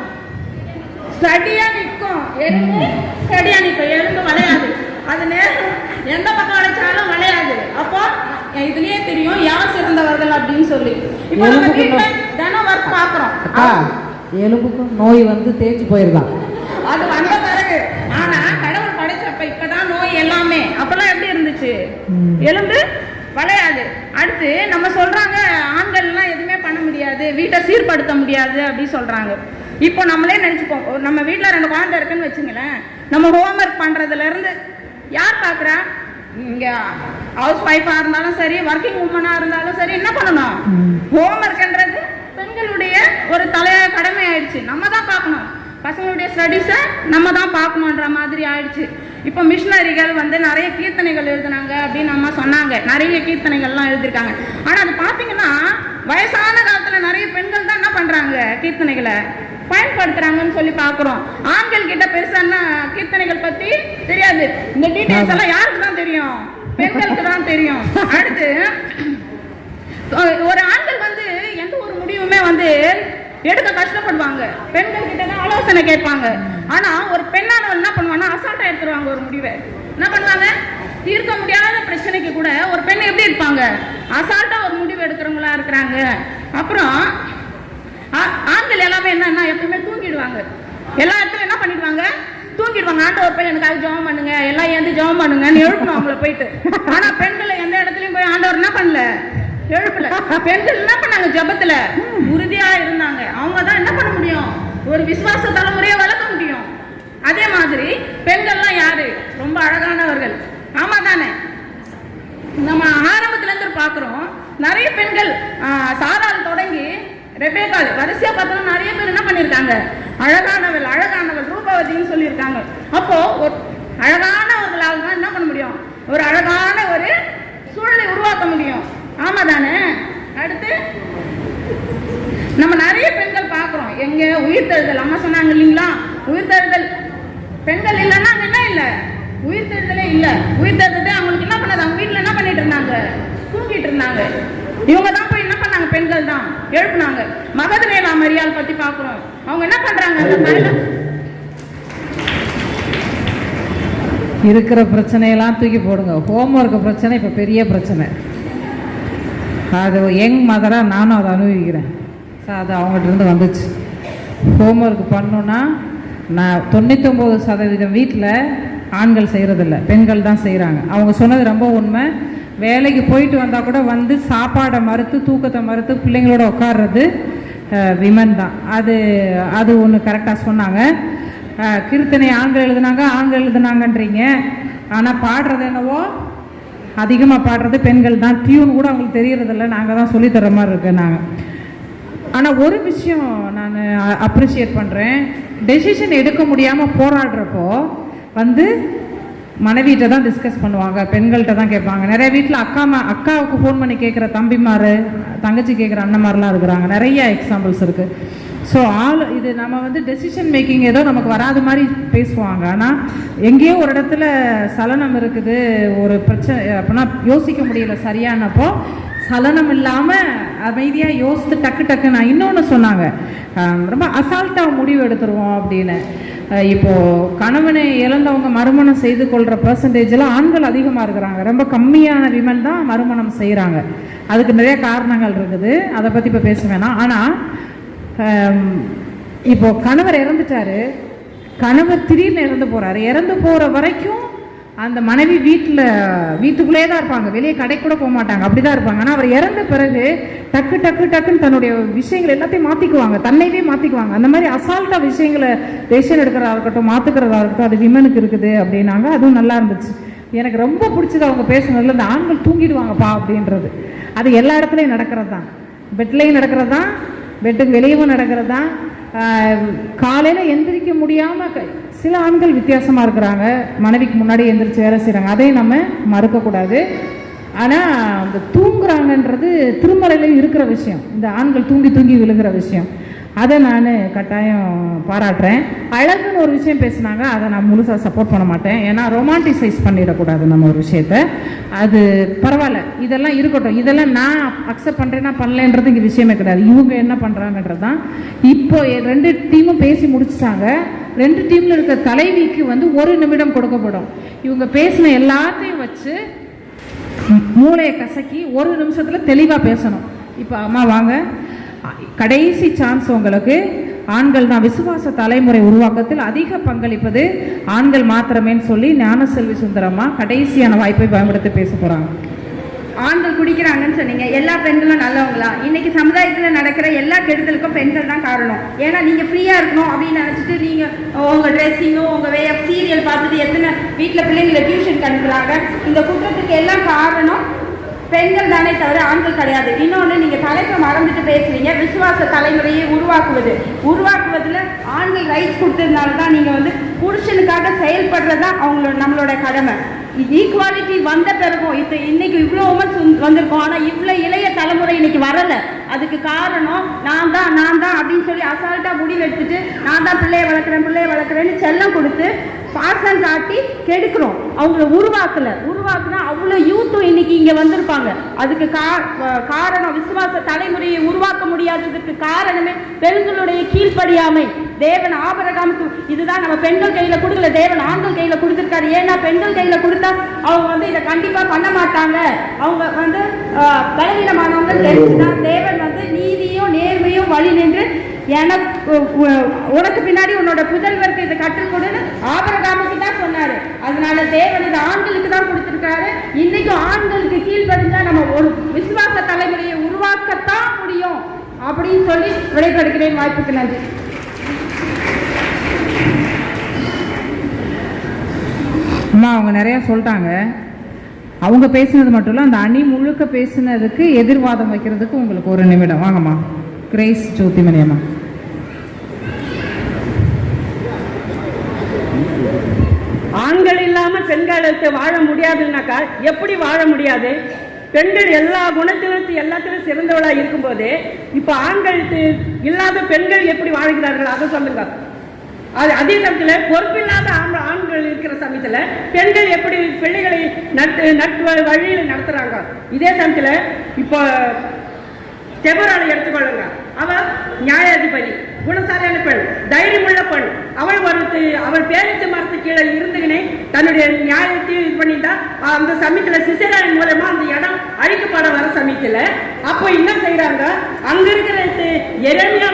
ஸ்டடியா நிற்கும். எலும்பு ஸ்டடியா நிற்கும், எலும்பு வளையாது. அது நேரம் எந்த பக்கம் வளைச்சாலும் வளையாது. அப்போ இதுலயே தெரியும் யார் சிறந்தவர்கள் அப்படின்னு சொல்லி. இப்போ நம்ம வீட்டுல தினம் ஒர்க் பாக்குறோம், எலும்புக்கும் நோய் வந்து தேய்ச்சி போயிருதான். அது வந்த பிறகு. ஆனா கடவுள் படைச்சப்ப இப்பதான் நோய் எல்லாமே. அப்பெல்லாம் எப்படி இருந்துச்சு? எலும்பு வளையாது. அடுத்து நம்ம சொல்றாங்க ஆண்கள்லாம் எதுவுமே பண்ண முடியாது, வீட்டை சீர்படுத்த முடியாது அப்படின்னு சொல்றாங்க. இப்போ நம்மளே நினைச்சுப்போம், நம்ம வீட்டில் 2 குழந்தை இருக்குன்னு வச்சுங்களேன், நம்ம ஹோம்ஒர்க் பண்றதுல இருந்து யார் பார்க்குறா? இங்க ஹவுஸ் ஒய்ஃபாக இருந்தாலும் சரி, ஒர்க்கிங் உமனா இருந்தாலும் சரி, என்ன பண்ணணும்? ஹோம்ஒர்க்ன்றது பெண்களுடைய ஒரு கடமை ஆயிடுச்சு. நம்ம தான் பார்க்கணும். பசங்களுடைய ஸ்டடீஸை நம்ம தான் பார்க்கணுன்ற மாதிரி ஆயிடுச்சு. இப்போ மிஷினரிகள் வந்து நிறைய கீர்த்தனைகள் எழுதுனாங்க அப்படின்னு அம்மா சொன்னாங்க. நிறைய கீர்த்தனைகள்லாம் எழுதியிருக்காங்க. ஆனால் அது பார்த்தீங்கன்னா வயசான காலத்தில் நிறைய பெண்கள் தான் என்ன பண்ணுறாங்க? கீர்த்தனைகளை பயன்படுத்துறாங்கன்னு சொல்லி பார்க்குறோம். ஆண்கள் கிட்ட பெருசான கீர்த்தனைகள் பற்றி தெரியாது. இந்த டீட்டெயில்ஸ் எல்லாம் யாருக்கு தான் தெரியும்? பெண்களுக்கு தான் தெரியும். அடுத்து ஒரு ஆண்கள் வந்து எந்த ஒரு முடிவுமே வந்து எடுக்க கஷ்டப்படுவாங்க. பெண்கள் கிட்ட தான் ஆலோசனை கேட்பாங்க. ஆனா ஒரு பெண்ணானவள் என்ன பண்ணுவாங்கன்னா அசால்ட்டா எடுத்துருவாங்க ஒரு முடிவை. என்ன பண்ணுவாங்க? தீர்க்க முடியாத பிரச்சனைக்கு கூட ஒரு பெண் எப்படி இருப்பாங்க? அசால்ட்டா ஒரு முடிவு எடுக்கிறவங்களா இருக்கிறாங்க. அப்புறம் ஆண்கள் எல்லாமே என்னன்னா எப்பவுமே தூங்கிடுவாங்க. எல்லா இடத்துல என்ன பண்ணிடுவாங்க? தூங்கிடுவாங்க. ஆண்டவர் போய் எனக்காக ஜெபம் பண்ணுங்க, எல்லாம் ஏந்து ஜெபம் பண்ணுங்கன்னு எழுப்பணும் அவங்கள போயிட்டு. ஆனா பெண்களை எந்த இடத்துலயும் போய் ஆண்டவர் என்ன பண்ணல? எழுப்பல. பெண்கள் என்ன பண்ணாங்க? ஜெபத்துல உறுதியா இருந்தாங்க. அவங்க தான் என்ன பண்ண முடியும்? ஒரு விசுவாச தலைமுறையை வளர்க்க முடியும். அதே மாதிரி பெண்கள்லாம் யாரு? ரொம்ப அழகானவர்கள். ஆமா தானே? நம்ம ஆரம்பத்துல இருந்து பாக்குறோம் நிறைய பெண்கள், சாரால் தொடங்கி ரெபேக்கால் வரிசையா பார்த்தோம்னா நிறைய பேர் என்ன பண்ணிருக்காங்க? அழகானவள் அழகானவள் ரூபவதின்னு சொல்லியிருக்காங்க. அப்போ ஒரு அழகானவர்களால் தான் என்ன பண்ண முடியும்? ஒரு அழகான ஒரு சூழலை உருவாக்க முடியும். ஆமா தானே? அடுத்து நம்ம நிறைய பெண்கள் பார்க்குறோம். எங்க உயிர்த்தெழுதல் அம்மா சொன்னாங்க இல்லைங்களா? உயிர்த்தெழுதல் பெண்கள் இல்லைன்னா அங்க என்ன இல்லை? உயிர்த்தெழுதலே இல்லை. உயிர்த்தெழுதலே அவங்களுக்கு என்ன பண்ணாது? அவங்க வீட்டில் என்ன பண்ணிட்டு இருந்தாங்க? தூங்கிட்டு இருந்தாங்க. இவங்க தான் போய் என்ன பண்ணாங்க? பெண்கள் தான் எழுப்புனாங்க. மகதலேனா மரியாள் பத்தி பார்க்குறோம். அவங்க என்ன பண்றாங்க? அந்த இருக்கிற பிரச்சனையெல்லாம் தூக்கி போடுங்க. ஹோம்ஒர்க் பிரச்சனை இப்போ பெரிய பிரச்சனை. அது யங் மதராக நானும் அதை அனுபவிக்கிறேன். ஸோ அது அவங்ககிட்ட இருந்து வந்துச்சு. ஹோம்ஒர்க் பண்ணணுன்னா நான் 99% வீட்டில் ஆண்கள் செய்கிறதில்ல, பெண்கள் தான் செய்கிறாங்க. அவங்க சொன்னது ரொம்ப உண்மை. வேலைக்கு போயிட்டு வந்தால் கூட வந்து சாப்பாடை மறுத்து தூக்கத்தை மறுத்து பிள்ளைங்களோட உட்கார்றது விமன் தான். அது ஒன்று கரெக்டாக சொன்னாங்க. கீர்த்தனை ஆண்கள் எழுதுனாங்கன்றீங்க, ஆனால் பாடுறது என்னவோ அதிகமாக பாடுறது பெண்கள் தான். டியூன் கூட அவங்களுக்கு தெரியறதில்ல, நாங்கள் தான் சொல்லித்தர மாதிரி இருக்கு நாங்கள். ஆனால் ஒரு விஷயம் நான் அப்ரிஷியேட் பண்ணுறேன். டெசிஷன் எடுக்க முடியாமல் போராடுறப்போ வந்து மனைவிட்ட தான் டிஸ்கஸ் பண்ணுவாங்க, பெண்கள்கிட்ட தான் கேட்பாங்க. நிறைய வீட்டில் அக்காவுக்கு ஃபோன் பண்ணி கேட்குற தம்பிமார், தங்கச்சி கேட்குற அண்ணன்மாரெலாம் இருக்கிறாங்க. நிறைய எக்ஸாம்பிள்ஸ் இருக்குது. ஸோ இது நம்ம வந்து டெசிஷன் மேக்கிங் ஏதோ நமக்கு வராத மாதிரி பேசுவாங்க. ஆனால் எங்கேயோ ஒரு இடத்துல சலனம் இருக்குது, ஒரு பிரச்சனை அப்படின்னா யோசிக்க முடியல சரியானப்போ சலனம் இல்லாமல் அமைதியாக யோசித்து டக்கு நான் இன்னொன்று சொன்னாங்க, ரொம்ப அசால்ட்டாக முடிவு எடுத்துருவோம் அப்படின்னு. இப்போது கணவனை இழந்தவங்க மறுமணம் செய்து கொள்கிற பர்சன்டேஜெலாம் ஆண்கள் அதிகமாக இருக்கிறாங்க. ரொம்ப கம்மியான விமன் தான் மறுமணம் செய்கிறாங்க. அதுக்கு நிறைய காரணங்கள் இருக்குது, அதை பற்றி இப்போ பேச வேணாம். ஆனால் இப்போது கணவர் இறந்துட்டாரு, கணவர் திடீர்னு இறந்து போகிறாரு. இறந்து போகிற வரைக்கும் அந்த மனைவி வீட்டுக்குள்ளே தான் இருப்பாங்க, வெளியே கடை கூட போக மாட்டாங்க, அப்படி தான் இருப்பாங்க. ஆனால் அவர் இறந்த பிறகு டக்குன்னு தன்னுடைய விஷயங்கள் எல்லாத்தையும் மாற்றிக்குவாங்க, தன்னைவே மாற்றிக்குவாங்க. அந்த மாதிரி அசால்ட்டாக விஷயங்களை டெசிஷன் எடுக்கிறதா இருக்கட்டும், மாற்றுக்கிறதா இருக்கட்டும், அது விமனுக்கு இருக்குது அப்படின்னாங்க. அதுவும் நல்லா இருந்துச்சு. எனக்கு ரொம்ப பிடிச்சது அவங்க பேசுனதுல இந்த ஆண்கள் தூங்கிடுவாங்கப்பா அப்படின்றது. அது எல்லா இடத்துலையும் நடக்கிறது தான், பெட்லேயும் நடக்கிறது தான், பெட்டுக்கு வெளியவும் நடக்கிறது தான். காலையில் எந்திரிக்க முடியாமல் சில ஆண்கள் வித்தியாசமாக இருக்கிறாங்க, மனைவிக்கு முன்னாடி எந்திரிச்சு வேலை செய்கிறாங்க, அதையும் நம்ம மறுக்கக்கூடாது. ஆனால் அந்த தூங்குறாங்கன்றது திருமறையிலையும் இருக்கிற விஷயம், இந்த ஆண்கள் தூங்கி விழுகிற விஷயம். அதை நான் கட்டாயம் பாராட்டுறேன். அழகுன்னு ஒரு விஷயம் பேசுனாங்க, அதை நான் முழுசாக சப்போர்ட் பண்ண மாட்டேன். ஏன்னா ரொமான்டிசைஸ் பண்ணிடக்கூடாது நம்ம ஒரு விஷயத்த. அது பரவாயில்ல, இதெல்லாம் இருக்கட்டும், இதெல்லாம் நான் அக்செப்ட் பண்ணுறேன்னா பண்ணலன்றது இங்கே விஷயமே கிடையாது. இவங்க என்ன பண்ணுறாங்கன்றது தான். இப்போ 2 டீமும் பேசி முடிச்சிட்டாங்க. 2 டீமில் இருக்க தலைவிக்கு வந்து 1 நிமிடம் கொடுக்கப்படும். இவங்க பேசின எல்லாத்தையும் வச்சு மூளையை கசக்கி 1 நிமிஷத்தில் தெளிவாக பேசணும். இப்போ அம்மா வாங்க, கடைசி சான்ஸ் உங்களுக்கு. ஆண்கள் தான் விசுவாச தலைமுறை உருவாக்கத்தில் அதிக பங்களிப்பது ஆண்கள் மாத்திரமேன்னு சொல்லி ஞானசெல்வி சுந்தரம்மா கடைசியான வாய்ப்பை பயன்படுத்தி பேச போகிறாங்க. ஆண்கள் குடிக்கிறாங்கன்னு சொன்னீங்க, எல்லா பெண்களும் நல்லவங்களா? இன்னைக்கு சமுதாயத்தில் நடக்கிற எல்லா கெடுதலுக்கும் பெண்கள் தான் காரணம். ஏன்னா நீங்கள் ஃப்ரீயாக இருக்கணும் அப்படின்னு நினச்சிட்டு நீங்கள் உங்கள் ட்ரெஸ்ஸிங்கும் உங்கள் வே ஆஃப் சீரியல் பார்த்துட்டு எத்தனை வீட்டில் பிள்ளைங்களை டியூஷன் அனுப்புகிறாங்க. இந்த குற்றத்துக்கு எல்லாம் காரணம் பெண்கள் தானே தவிர ஆண்கள் கிடையாது. இன்னொன்று, நீங்கள் தலைப்பை மறந்துட்டு பேசுறீங்க, விசுவாச தலைமுறையை உருவாக்குவதில் ஆண்கள் ரைட்ஸ் கொடுத்ததுனால தான் நீங்கள் வந்து புருஷனுக்காக செயல்படுறது தான் நம்மளோட கடமை. ஈக்குவாலிட்டி வந்த பிறகும் இன்னைக்கு இவ்வளோ உமன்ஸ் வந்திருக்கோம், ஆனால் இவ்வளோ இளைய தலைமுறை இன்னைக்கு வரலை. அதுக்கு காரணம் நான் தான் அப்படின்னு சொல்லி அசால்ட்டாக முடிவு எடுத்துட்டு நான் தான் பிள்ளைய வளர்க்குறேன்னு செல்லம் கொடுத்து பாசம் காட்டி கெடுக்கிறோம். அவங்கள உருவாக்குனா அவ்வளோ யூத்தும் இன்னைக்கு இங்கே வந்திருப்பாங்க. அதுக்கு காரணம் விசுவாச தலைமுறையை உருவாக்க முடியாததுக்கு காரணமே பெண்களுடைய கீழ்ப்படியாமை. தேவன் ஆபிரகாமுக்கு இதுதான் நம்ம பெண்கள் கையில் கொடுக்கல, தேவன் ஆண்கள் கையில் கொடுத்துருக்காரு. ஏன்னா பெண்கள் கையில் கொடுத்தா அவங்க வந்து இதை கண்டிப்பாக பண்ண மாட்டாங்க, அவங்க வந்து பலவீனமானவங்க தெரிஞ்சுதான் தேவன் வந்து நீதியும் நேர்மையும் வழி நின்று உனக்கு பின்னாடி உன்னோட புதல்வருக்கு இதை கற்றுக்கொடுன்னு ஆபிரகாமுக்கு தான் சொன்னாரு. அதனால தேவன் இது ஆண்களுக்கு தான் கொடுத்திருக்காரு. இன்னைக்கும் ஆண்களுக்கு கீழ்ப்படிஞ்சா நம்ம ஒரு விசுவாச தலைமுறையை உருவாக்கத்தான் முடியும் அப்படின்னு சொல்லி விடைபெறுகிறேன். வாய்ப்புக்கு நன்றி. அம்மா அவங்க நிறையா சொல்லிட்டாங்க. அவங்க பேசினது மட்டும் இல்லை, அந்த அணி முழுக்க பேசினதுக்கு எதிர்வாதம் வைக்கிறதுக்கு உங்களுக்கு 1 நிமிடம். வாங்கம்மா. கிரேஸ் ஜோதிமணி அம்மா. ஆண்கள் இல்லாமல் பெண்களுக்கு வாழ முடியாதுன்னாக்கா எப்படி வாழ முடியாது? பெண்கள் எல்லா குணத்திலும் எல்லாத்திலும் சிறந்தவளாக இருக்கும்போது இப்போ ஆண்களுக்கு இல்லாத பெண்கள் எப்படி வாழ்கிறார்கள் அதை சொல்லுங்க. அதே சமயத்தில் பொறுப்பில்லாத ஆண்கள் இருக்கிற சமயத்தில் பெண்கள் எப்படி பிள்ளைகளை நட்பு வழியில் நடத்துகிறாங்க. இதே சமயத்தில் இப்போ செபராலை எடுத்துக்கொள்ளுங்க, அவ நியாயாதிபதி, குணசாலியான பெண், தைரியமுள்ள பெண். அவள் பேரிச்ச மரத்து கீழே இருந்துக்கினே தன்னுடைய நியாயத்தை இது பண்ணிட்டா. அந்த சமயத்தில் சிசேரியன் மூலமா அந்த இடம் அழிக்கப்பட வர சமயத்தில் அப்போ என்ன செய்யறாங்க, அங்க இருக்கிற எரேமியா,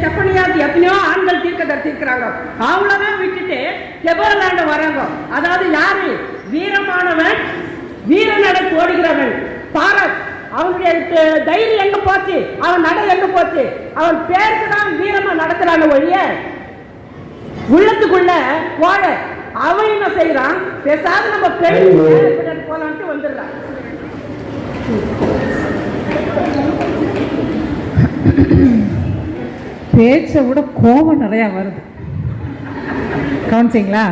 செப்பனியா, எத்தனையோ ஆண்கள் தீர்க்கதரிசி இருக்கிறாங்க. அவங்களதான் விட்டுட்டு தெபோராண்ட வராங்க. அதாவது யாரு வீரமானவன், வீரநடை ஓடுகிறவன் பாரத். அவனுடைய தைரியம் எங்க போச்சு, அவன் நடை எங்க போச்சு? அவன் பேருக்கு தான் வீரமா நடக்கிறான ஒழிய உள்ளத்துக்குள்ள போட அவன் என்ன செய்யறான், பேசாத நம்ம பெண் போலான்ட்டு வந்துடுறான். பேச்சை விட கோபம் நிறையா வருது, கவனிச்சிங்களா?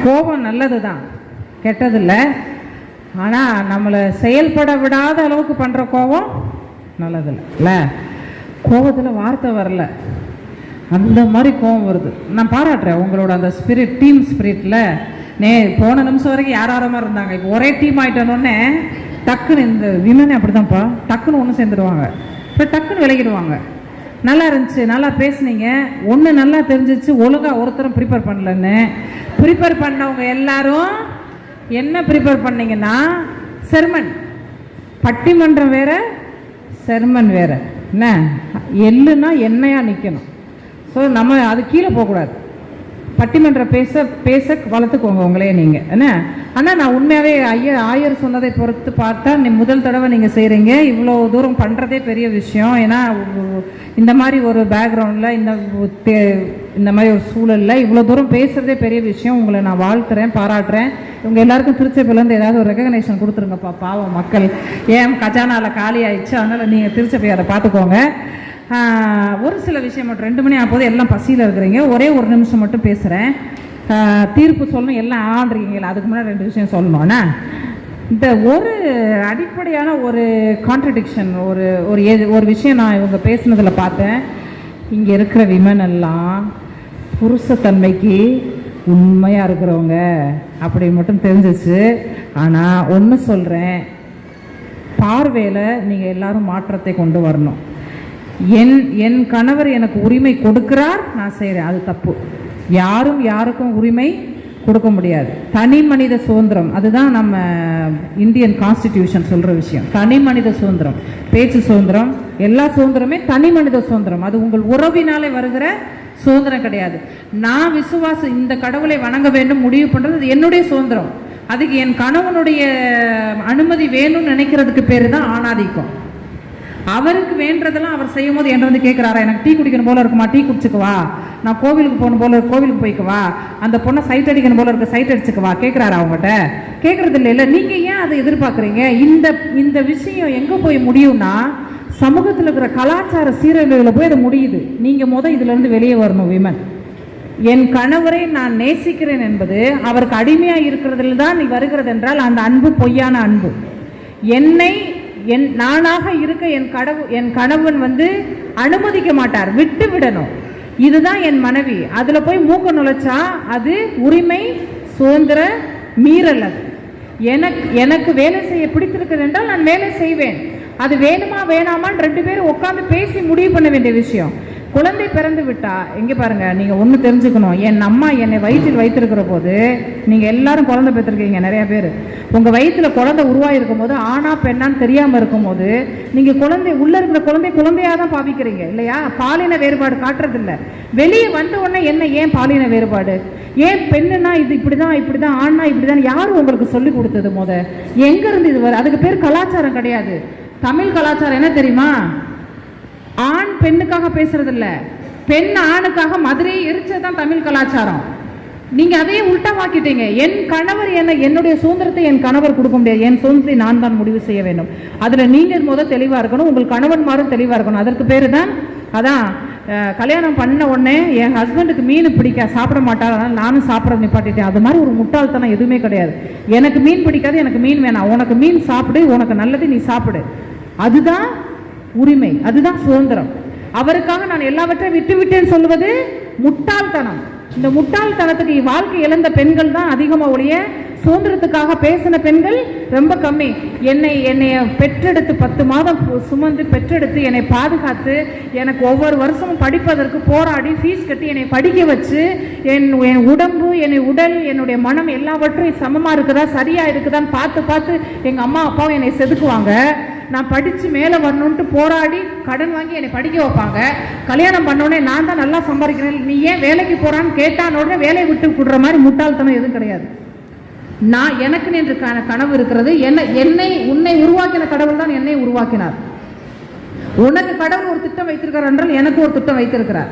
கோபம் நல்லது தான், கெட்டதில்லை. ஆனால் நம்மளை செயல்பட விடாத அளவுக்கு பண்ணுற கோபம் நல்லதில்லை. கோபத்தில் வார்த்தை வரல, அந்த மாதிரி கோபம் வருது. நான் பாராட்டுறேன் உங்களோட அந்த ஸ்பிரிட், டீம் ஸ்பிரிட்டில். போன நிமிஷம் வரைக்கும் யாராரமாக இருந்தாங்க, இப்போ ஒரே டீம் ஆகிட்டோன்னே டக்குன்னு இந்த விமனே அப்படி தான்ப்பா, டக்குன்னு ஒன்று சேர்ந்துடுவாங்க, இப்போ டக்குன்னு விலகிடுவாங்க. நல்லா இருந்துச்சு, நல்லா பேசுனீங்க, ஒன்று நல்லா தெரிஞ்சிச்சு, ஒழுங்காக ஒருத்தரும் ப்ரிப்பேர் பண்ணலன்னு. ப்ரிப்பேர் பண்ணவங்க எல்லாரும் என்ன ப்ரிப்பேர் பண்ணீங்கன்னா, செர்மன். பட்டிமன்றம் வேற, செர்மன் வேற. என்ன எள்ளுன்னா எண்ணெயாக நிற்கணும். ஸோ நம்ம அது கீழே போகக்கூடாது. பட்டிமன்றம் பேச பேச வளர்த்துக்கோங்க உங்களே நீங்கள், என்ன. ஆனால் நான் உண்மையாகவே ஆயர் சொன்னதை பொறுத்து பார்த்தா, முதல் தடவை நீங்கள் செய்கிறீங்க, இவ்வளோ தூரம் பண்ணுறதே பெரிய விஷயம். ஏன்னா இந்த மாதிரி ஒரு பேக்ரவுண்டில், இந்த மாதிரி ஒரு சூழலில் இவ்வளோ தூரம் பேசுகிறதே பெரிய விஷயம். உங்களை நான் வாழ்த்துறேன், பாராட்டுறேன். இவங்க எல்லாருக்கும் திருச்சபையிலேருந்து ஏதாவது ஒரு ரெகக்னேஷன் கொடுத்துருங்கப்பா. பாவம் மக்கள் ஏன் கஜானாவில் காலி ஆயிடுச்சு, அதனால் நீங்கள் திருச்சபை அதை பார்த்துக்கோங்க. ஒரு சில விஷயம் மட்டும், 2 மணி ஆகும்போது எல்லாம் பசியில் இருக்கிறீங்க, ஒரே ஒரு நிமிஷம் மட்டும் பேசுகிறேன். தீர்ப்பு சொல்லணும், எல்லாம் ஆண்டுறீங்களா, அதுக்கு முன்னாடி 2 விஷயம் சொல்லணும்னா, இந்த ஒரு அடிப்படையான ஒரு கான்ட்ரடிக்ஷன், ஒரு விஷயம் நான் இவங்க பேசுனதில் பார்த்தேன். இங்கே இருக்கிற விமன் எல்லாம் புருஷத்தன்மைக்கு உண்மையாக இருக்கிறவங்க அப்படி மட்டும் தெரிஞ்சிச்சு. ஆனால் ஒன்று சொல்கிறேன், பார்வையில் நீங்கள் எல்லாரும் மாற்றத்தை கொண்டு வரணும். என் கணவர் எனக்கு உரிமை கொடுக்கிறார், நான் செய்கிறேன், அது தப்பு. யாரும் யாருக்கும் உரிமை கொடுக்க முடியாது. தனி மனித சுதந்திரம், அதுதான் நம்ம இந்தியன் கான்ஸ்டிடியூஷன் சொல்கிற விஷயம். தனி மனித சுதந்திரம், பேச்சு சுதந்திரம், எல்லா சுதந்திரமே தனி மனித சுதந்திரம். அது உங்கள் உறவினாலே வருகிற சுதந்திரம் கிடையாது. நான் இந்த கடவுளை வணங்க வேண்டும் முடிவு பண்ணுறது அது என்னுடைய சுதந்திரம். அதுக்கு என் கணவனுடைய அனுமதி வேணும்னு நினைக்கிறதுக்கு பேர் தான் ஆணாதிக்கம். அவருக்கு வேண்டதெல்லாம் அவர் செய்யும் போது என்ன வந்து கேட்குறாரா, எனக்கு டீ குடிக்கணும் போல இருக்குமா, டீ குடிச்சுக்குவா, நான் கோவிலுக்கு போகணும் போல கோவிலுக்கு போய்க்குவா, அந்த பொண்ணை சைட் அடிக்கணும் போல இருக்கு சைட் அடிச்சுக்குவா, கேட்குறாரா? அவங்ககிட்ட கேட்குறது இல்லை. நீங்கள் ஏன் அதை எதிர்பார்க்குறீங்க? இந்த விஷயம் எங்கே போய் முடியும்னா, சமூகத்தில் இருக்கிற கலாச்சார சீரழிவுகளை போய் அது முடியுது. நீங்கள் இதுலேருந்து வெளியே வரணும். விமன், என் கணவரை நான் நேசிக்கிறேன் என்பது அவருக்கு அடிமையாக இருக்கிறதுல தான் நீ வருகிறது என்றால் அந்த அன்பு பொய்யான அன்பு. என்னை நானாக இருக்க என் கணவன் அனுமதிக்க மாட்டார், விட்டு விடணும். இதுதான் என் மனைவி. அதில் போய் மூக்க நுழைச்சா அது உரிமை சுதந்திர மீறல். அது எனக்கு வேலை செய்ய பிடித்திருக்கிறது என்றால் நான் வேலை செய்வேன். அது வேணுமா வேணாமான்னு 2 பேரும் உட்காந்து பேசி முடிவு பண்ண வேண்டிய விஷயம். குழந்தை பிறந்து விட்டா, எங்கே பாருங்க, நீங்கள் ஒன்று தெரிஞ்சுக்கணும். என் அம்மா என்னை வயிற்றில் வைத்திருக்கிற போது, நீங்கள் எல்லாரும் குழந்தை பெற்றிருக்கீங்க நிறைய பேர். உங்கள் வயிற்றில் குழந்தை உருவாகிருக்கும் போது ஆனா பெண்ணான்னு தெரியாமல் இருக்கும்போது நீங்கள் உள்ளே இருக்கிற குழந்தையாக தான் பாவிக்கிறீங்க இல்லையா? பாலின வேறுபாடு காட்டுறதில்ல. வெளியே வந்த உடனே ஏன் பாலின வேறுபாடு, ஏன் பெண்ணுன்னா இது இப்படி தான் ஆண்னா இப்படி தான் யாரும் உங்களுக்கு சொல்லி கொடுத்தது? எங்கேருந்து இது வரும்? அதுக்கு பேர் கலாச்சாரம் கிடையாது. தமிழ் கலாச்சாரம் என்ன தெரியுமா? ஆண் பெண்ணுக்காக பேசுறது இல்ல, பெண் ஆணுக்காக மதுரையை எரிச்சதான் தமிழ் கலாச்சாரம். நீங்க அதையே உள்டாவாக்கிட்டீங்க. என் கணவர் என்னுடைய சுதந்திரத்தை என் கணவர் கொடுக்க முடியாது, என் சுதந்திரத்தை நான் தான் முடிவு செய்ய வேண்டும். அதுல நீங்க தெளிவா இருக்கணும், உங்கள் கணவன்மாரும் தெளிவா இருக்கணும். அதற்கு பேரு தான் அதான் கல்யாணம் பண்ண உடனே என் ஹஸ்பண்டுக்கு மீன் சாப்பிட மாட்டார், அதனால நானும் சாப்பிட நிப்பாட்டிட்டேன். அது மாதிரி ஒரு முட்டாள்தனம் எதுவுமே கிடையாது. எனக்கு மீன் பிடிக்காது, எனக்கு மீன் வேணாம், உனக்கு மீன் சாப்பிடு, உனக்கு நல்லது நீ சாப்பிடு, அதுதான் உரிமை, அதுதான் சுதந்திரம். அவருக்காக நான் எல்லாவற்றையும் விட்டுவிட்டேன்னு சொல்லுவது முட்டாள்தனம். இந்த முட்டாள்தனத்துக்கு வாழ்க்கை இழந்த பெண்கள் தான் அதிகமாக ஒழிய சுதந்திரத்துக்காக பேசின பெண்கள் ரொம்ப கம்மி. என்னைய பெற்றெடுத்து 10 மாதம் சுமந்து பெற்றெடுத்து என்னை பாதுகாத்து எனக்கு ஒவ்வொரு வருஷமும் படிப்பதற்கு போராடி ஃபீஸ் கட்டி என்னை படிக்க வச்சு என் உடம்பு, என்னை உடல், என்னுடைய மனம் எல்லாவற்றும் சமமாக இருக்குதா சரியாக இருக்குதான்னு பார்த்து எங்கள் அம்மா அப்பாவும் என்னை செதுக்குவாங்க. நான் படித்து மேலே வரணுன்ட்டு போராடி கடன் வாங்கி என்னை படிக்க வைப்பாங்க. கல்யாணம் பண்ணோடனே நான் தான் நல்லா சம்பாதிக்கிறேன், நீ ஏன் வேலைக்கு போகிறான்னு கேட்டான உடனே வேலையை விட்டு விடுற மாதிரி முட்டாள்தனம் எதுவும் கிடையாது. நான் எனக்கு என்று கனவு இருக்கிறது. உன்னை உருவாக்கின கடவுள் தான் என்னை உருவாக்கினார். உனக்கு கடவுள் ஒரு திட்டம் வைத்திருக்கிறார் என்றால் எனக்கு ஒரு திட்டம் வைத்திருக்கிறார்.